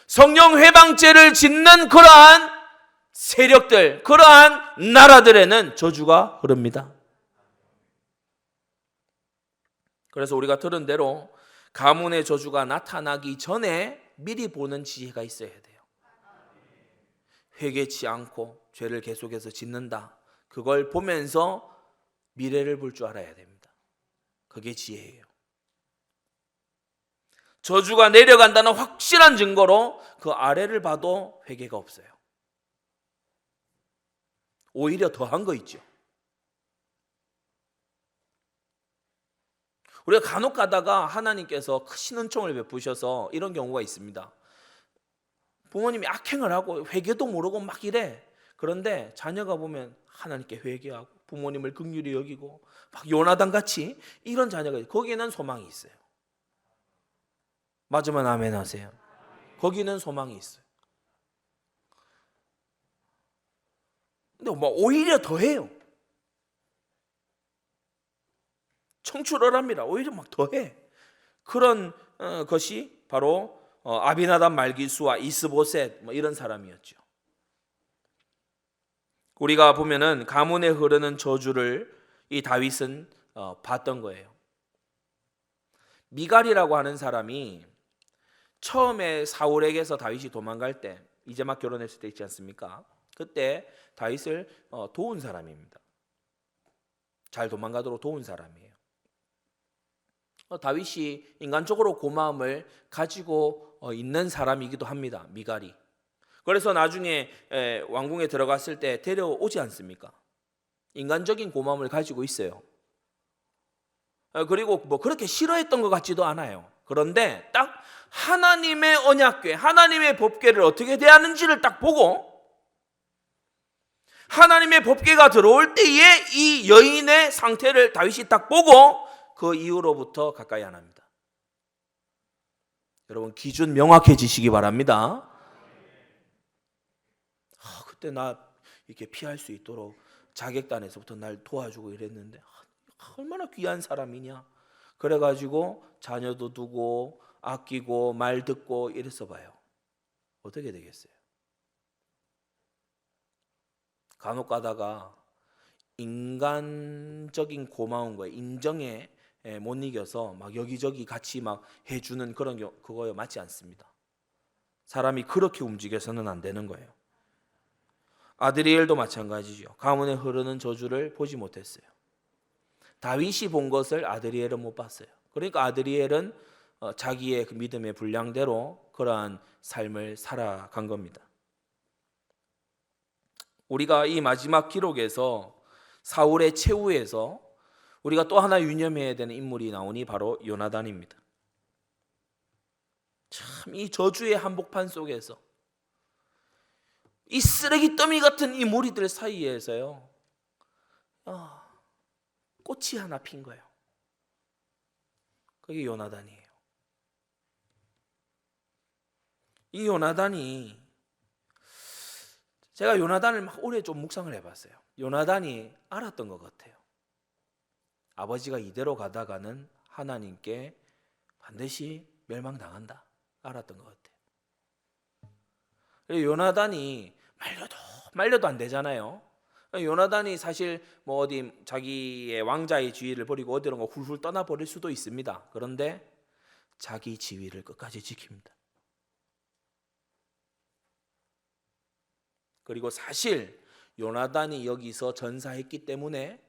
성령 회방죄를 짓는 그러한 세력들, 그러한 나라들에는 저주가 흐릅니다. 그래서 우리가 들은 대로 가문의 저주가 나타나기 전에 미리 보는 지혜가 있어야 돼요. 회개치 않고 죄를 계속해서 짓는다. 그걸 보면서 미래를 볼 줄 알아야 됩니다. 그게 지혜예요. 저주가 내려간다는 확실한 증거로 그 아래를 봐도 회개가 없어요. 오히려 더한 거 있죠. 우리가 간혹 가다가 하나님께서 크신 은총을 베푸셔서 이런 경우가 있습니다. 부모님이 악행을 하고 회개도 모르고 막 이래. 그런데 자녀가 보면 하나님께 회개하고 부모님을 긍휼히 여기고 막 요나단 같이 이런 자녀가 있어요. 거기에는 소망이 있어요. 맞으면 아멘 하세요. 거기는 소망이 있어요. 근데 뭐 오히려 더해요. 청출어랍니다. 오히려 막 더해. 그런 것이 바로 아비나답 말기수와 이스보셋 뭐 이런 사람이었죠. 우리가 보면은 가문에 흐르는 저주를 이 다윗은 봤던 거예요. 미갈이라고 하는 사람이 처음에 사울에게서 다윗이 도망갈 때, 이제 막 결혼했을 때 있지 않습니까? 그때 다윗을 도운 사람입니다. 잘 도망가도록 도운 사람이에요. 다윗이 인간적으로 고마움을 가지고 있는 사람이기도 합니다. 미갈이. 그래서 나중에 왕궁에 들어갔을 때 데려오지 않습니까? 인간적인 고마움을 가지고 있어요. 그리고 뭐 그렇게 싫어했던 것 같지도 않아요. 그런데 딱 하나님의 언약궤, 하나님의 법궤를 어떻게 대하는지를 딱 보고 하나님의 법궤가 들어올 때에 이 여인의 상태를 다윗이 딱 보고 그 이후로부터 가까이 안 합니다. 여러분, 기준 명확해지시기 바랍니다. 그때 나 이렇게 피할 수 있도록 자객단에서부터 날 도와주고 이랬는데 얼마나 귀한 사람이냐. 그래가지고 자녀도 두고 아끼고 말 듣고 이랬어 봐요. 어떻게 되겠어요? 간혹 가다가 인간적인 고마운 거에 인정에 못 이겨서 막 여기저기 같이 막 해주는 그런 그거요 맞지 않습니다. 사람이 그렇게 움직여서는 안 되는 거예요. 아드리엘도 마찬가지죠. 가문에 흐르는 저주를 보지 못했어요. 다윗이 본 것을 아드리엘은 못 봤어요. 그러니까 아드리엘은 자기의 그 믿음의 분량대로 그러한 삶을 살아간 겁니다. 우리가 이 마지막 기록에서 사울의 최후에서 우리가 또 하나 유념해야 되는 인물이 나오니 바로 요나단입니다. 참 이 저주의 한복판 속에서 이 쓰레기 더미 같은 이 무리들 사이에서요 꽃이 하나 핀 거예요. 그게 요나단이에요. 이 요나단이, 제가 요나단을 막 오래 좀 묵상을 해봤어요. 요나단이 알았던 것 같아요. 아버지가 이대로 가다가는 하나님께 반드시 멸망당한다 알았던 것 같아요. 요나단이 말려도 안 되잖아요. 요나단이 사실 뭐 어디 자기의 왕자의 지위를 버리고 어디론가 훌훌 떠나버릴 수도 있습니다. 그런데 자기 지위를 끝까지 지킵니다. 그리고 사실 요나단이 여기서 전사했기 때문에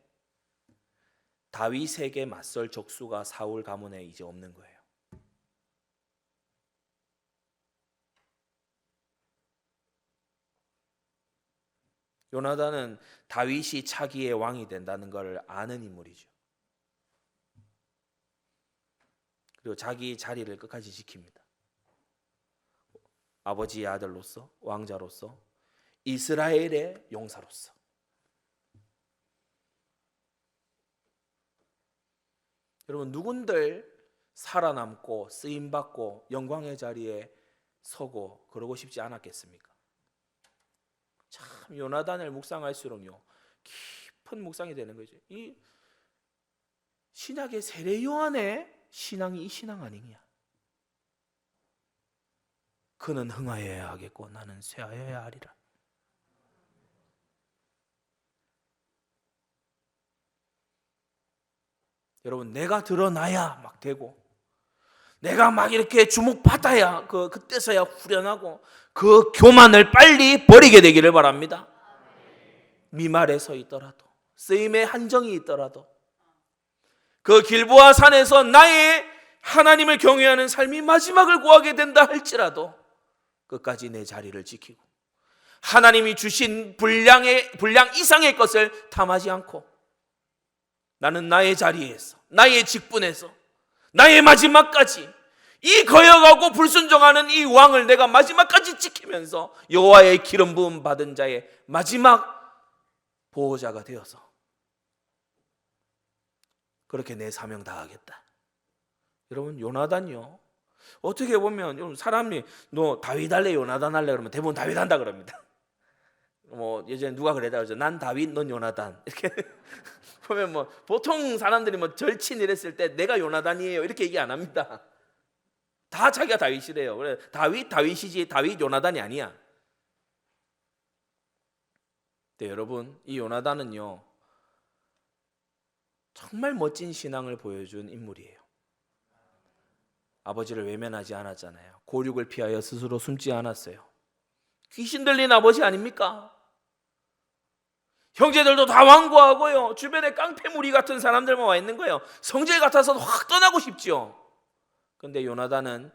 다윗에게 맞설 적수가 사울 가문에 이제 없는 거예요. 요나단은 다윗이 차기의 왕이 된다는 걸 아는 인물이죠. 그리고 자기 자리를 끝까지 지킵니다. 아버지의 아들로서, 왕자로서, 이스라엘의 용사로서. 여러분, 누군들 살아남고 쓰임받고 영광의 자리에 서고 그러고 싶지 않았겠습니까? 참 요나단을 묵상할수록요 깊은 묵상이 되는 거죠. 이 신약의 세례 요한의 신앙이 이 신앙 아니냐? 그는 흥하여야 하겠고 나는 쇠하여야 하리라. 여러분, 내가 드러나야 막 되고 내가 막 이렇게 주목받아야 그때서야 후련하고 그 교만을 빨리 버리게 되기를 바랍니다. 미말에 서 있더라도 쓰임의 한정이 있더라도 그 길보아 산에서 나의 하나님을 경외하는 삶이 마지막을 구하게 된다 할지라도 끝까지 내 자리를 지키고 하나님이 주신 분량 이상의 것을 탐하지 않고 나는 나의 자리에서 나의 직분에서 나의 마지막까지 이 거역하고 불순종하는 이 왕을 내가 마지막까지 지키면서 여호와의 기름 부음 받은 자의 마지막 보호자가 되어서 그렇게 내 사명 다하겠다. 여러분, 요나단요 어떻게 보면 사람이 너 다윗 할래 요나단 할래 그러면 대부분 다윗 한다 그럽니다. 뭐 예전에 누가 그랬다 그러죠. 난 다윗 넌 요나단 이렇게 보면 뭐 보통 사람들이 뭐 절친 이랬을 때 내가 요나단이에요 이렇게 얘기 안 합니다. 다 자기가 다윗이래요. 그래 다윗이지 다윗 요나단이 아니야. 근데 여러분, 이 요나단은요 정말 멋진 신앙을 보여준 인물이에요. 아버지를 외면하지 않았잖아요. 고륙을 피하여 스스로 숨지 않았어요. 귀신 들린 아버지 아닙니까? 형제들도 다 완고하고요. 주변에 깡패무리 같은 사람들만 와 있는 거예요. 성질 같아서 확 떠나고 싶죠. 그런데 요나단은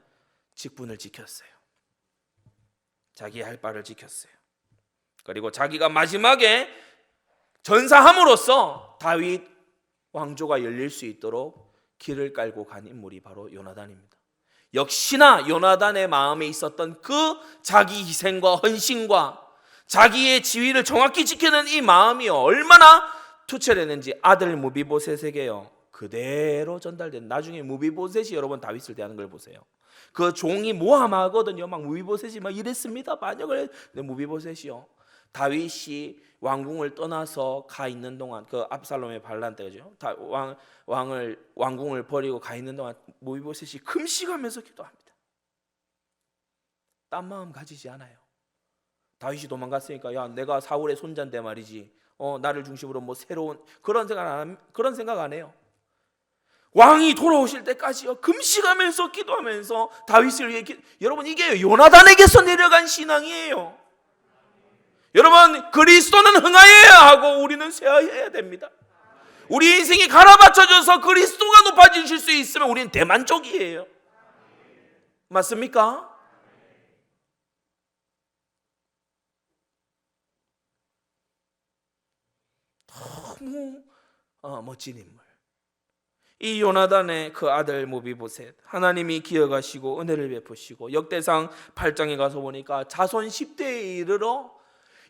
직분을 지켰어요. 자기 할 바를 지켰어요. 그리고 자기가 마지막에 전사함으로써 다윗 왕조가 열릴 수 있도록 길을 깔고 간 인물이 바로 요나단입니다. 역시나 요나단의 마음에 있었던 그 자기 희생과 헌신과 자기의 지위를 정확히 지키는 이 마음이 얼마나 투철했는지 아들 무비보셋에게요 그대로 전달된. 나중에 무비보셋이 여러분 다윗을 대하는 걸 보세요. 그 종이 모함하거든요. 막 무비보셋이 막 이랬습니다. 반역을. 근데 무비보셋이요 다윗이 왕궁을 떠나서 가 있는 동안 그 압살롬의 반란 때죠. 왕궁을 버리고 가 있는 동안 무비보셋이 금식하면서 기도합니다. 딴 마음 가지지 않아요. 다윗이 도망갔으니까 야 내가 사울의 손자인데 말이지. 나를 중심으로 뭐 새로운 그런 생각 안 해요. 왕이 돌아오실 때까지요 금식하면서 기도하면서 다윗을 위해 여러분 이게 요나단에게서 내려간 신앙이에요. 여러분, 그리스도는 흥하여야 하고 우리는 쇠하여야 됩니다. 우리 인생이 갈아받쳐져서 그리스도가 높아지실 수 있으면 우리는 대만족이에요. 맞습니까? 너무 멋진 인물. 이 요나단의 그 아들 무비보셋, 하나님이 기억하시고 은혜를 베푸시고 역대상 8장에 가서 보니까 자손 10대에 이르러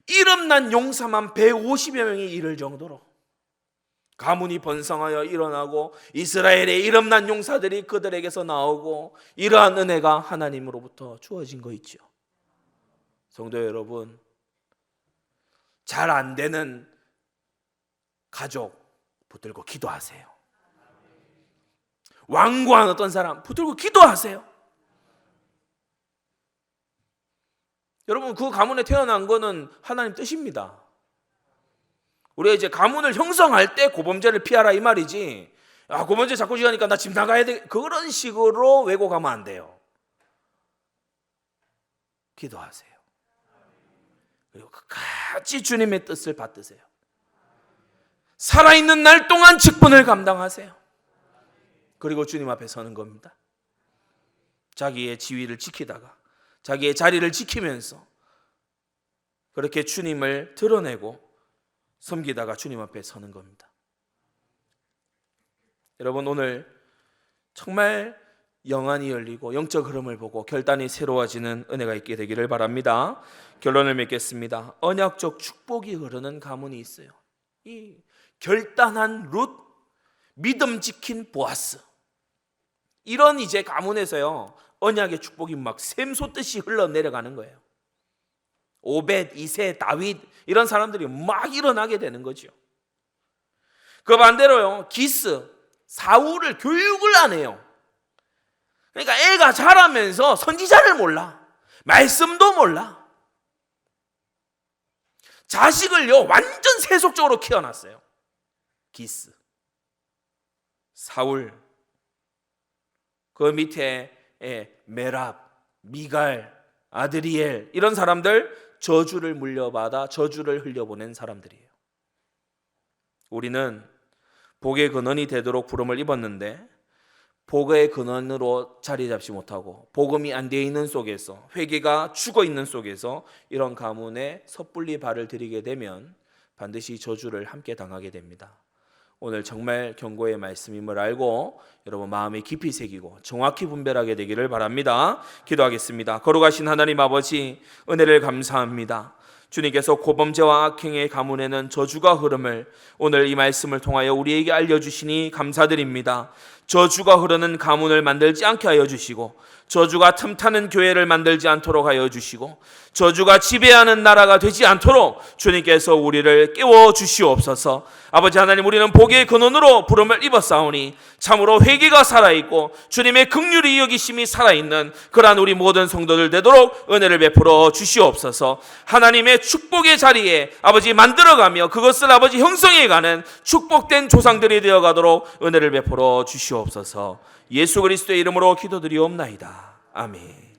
이름난 용사만 150여 명이 이를 정도로 가문이 번성하여 일어나고 이스라엘의 이름난 용사들이 그들에게서 나오고 이러한 은혜가 하나님으로부터 주어진 거 있죠. 성도 여러분, 잘 안 되는 가족 붙들고 기도하세요. 완고한 어떤 사람 붙들고 기도하세요. 여러분, 그 가문에 태어난 거는 하나님 뜻입니다. 우리가 이제 가문을 형성할 때 고범죄를 피하라 이 말이지, 고범죄 자꾸 지으니까 나 집 나가야 돼, 그런 식으로 왜곡하면 안 돼요. 기도하세요. 그리고 끝까지 주님의 뜻을 받드세요. 살아있는 날 동안 직분을 감당하세요. 그리고 주님 앞에 서는 겁니다. 자기의 지위를 지키다가, 자기의 자리를 지키면서 그렇게 주님을 드러내고 섬기다가 주님 앞에 서는 겁니다. 여러분, 오늘 정말 영안이 열리고 영적 흐름을 보고 결단이 새로워지는 은혜가 있게 되기를 바랍니다. 결론을 맺겠습니다. 언약적 축복이 흐르는 가문이 있어요. 이 결단한 룻, 믿음 지킨 보아스, 이런 이제 가문에서요, 언약의 축복이 막 샘솟듯이 흘러내려가는 거예요. 오벳, 이세, 다윗, 이런 사람들이 막 일어나게 되는 거죠. 그 반대로요, 기스, 사울을 교육을 안 해요. 그러니까 애가 자라면서 선지자를 몰라, 말씀도 몰라. 자식을요 완전 세속적으로 키워놨어요. 기스, 사울, 그 밑에 메랍, 미갈, 아드리엘, 이런 사람들 저주를 물려받아 저주를 흘려보낸 사람들이에요. 우리는 복의 근원이 되도록 부름을 입었는데 복의 근원으로 자리 잡지 못하고 복음이 안 되어 있는 속에서, 회개가 죽어 있는 속에서 이런 가문에 섣불리 발을 들이게 되면 반드시 저주를 함께 당하게 됩니다. 오늘 정말 경고의 말씀임을 알고 여러분 마음에 깊이 새기고 정확히 분별하게 되기를 바랍니다. 기도하겠습니다. 거룩하신 하나님 아버지, 은혜를 감사합니다. 주님께서 고범죄와 악행의 가문에는 저주가 흐름을 오늘 이 말씀을 통하여 우리에게 알려주시니 감사드립니다. 저주가 흐르는 가문을 만들지 않게 하여 주시고, 저주가 틈타는 교회를 만들지 않도록 하여 주시고, 저주가 지배하는 나라가 되지 않도록 주님께서 우리를 깨워 주시옵소서. 아버지 하나님, 우리는 복의 근원으로 부름을 입었사오니 참으로 회개가 살아있고 주님의 긍휼이 여기심이 살아있는 그러한 우리 모든 성도들 되도록 은혜를 베풀어 주시옵소서. 하나님의 축복의 자리에 아버지 만들어가며 그것을 아버지 형성해가는 축복된 조상들이 되어가도록 은혜를 베풀어 주시옵소서. 예수 그리스도의 이름으로 기도드리옵나이다. 아멘.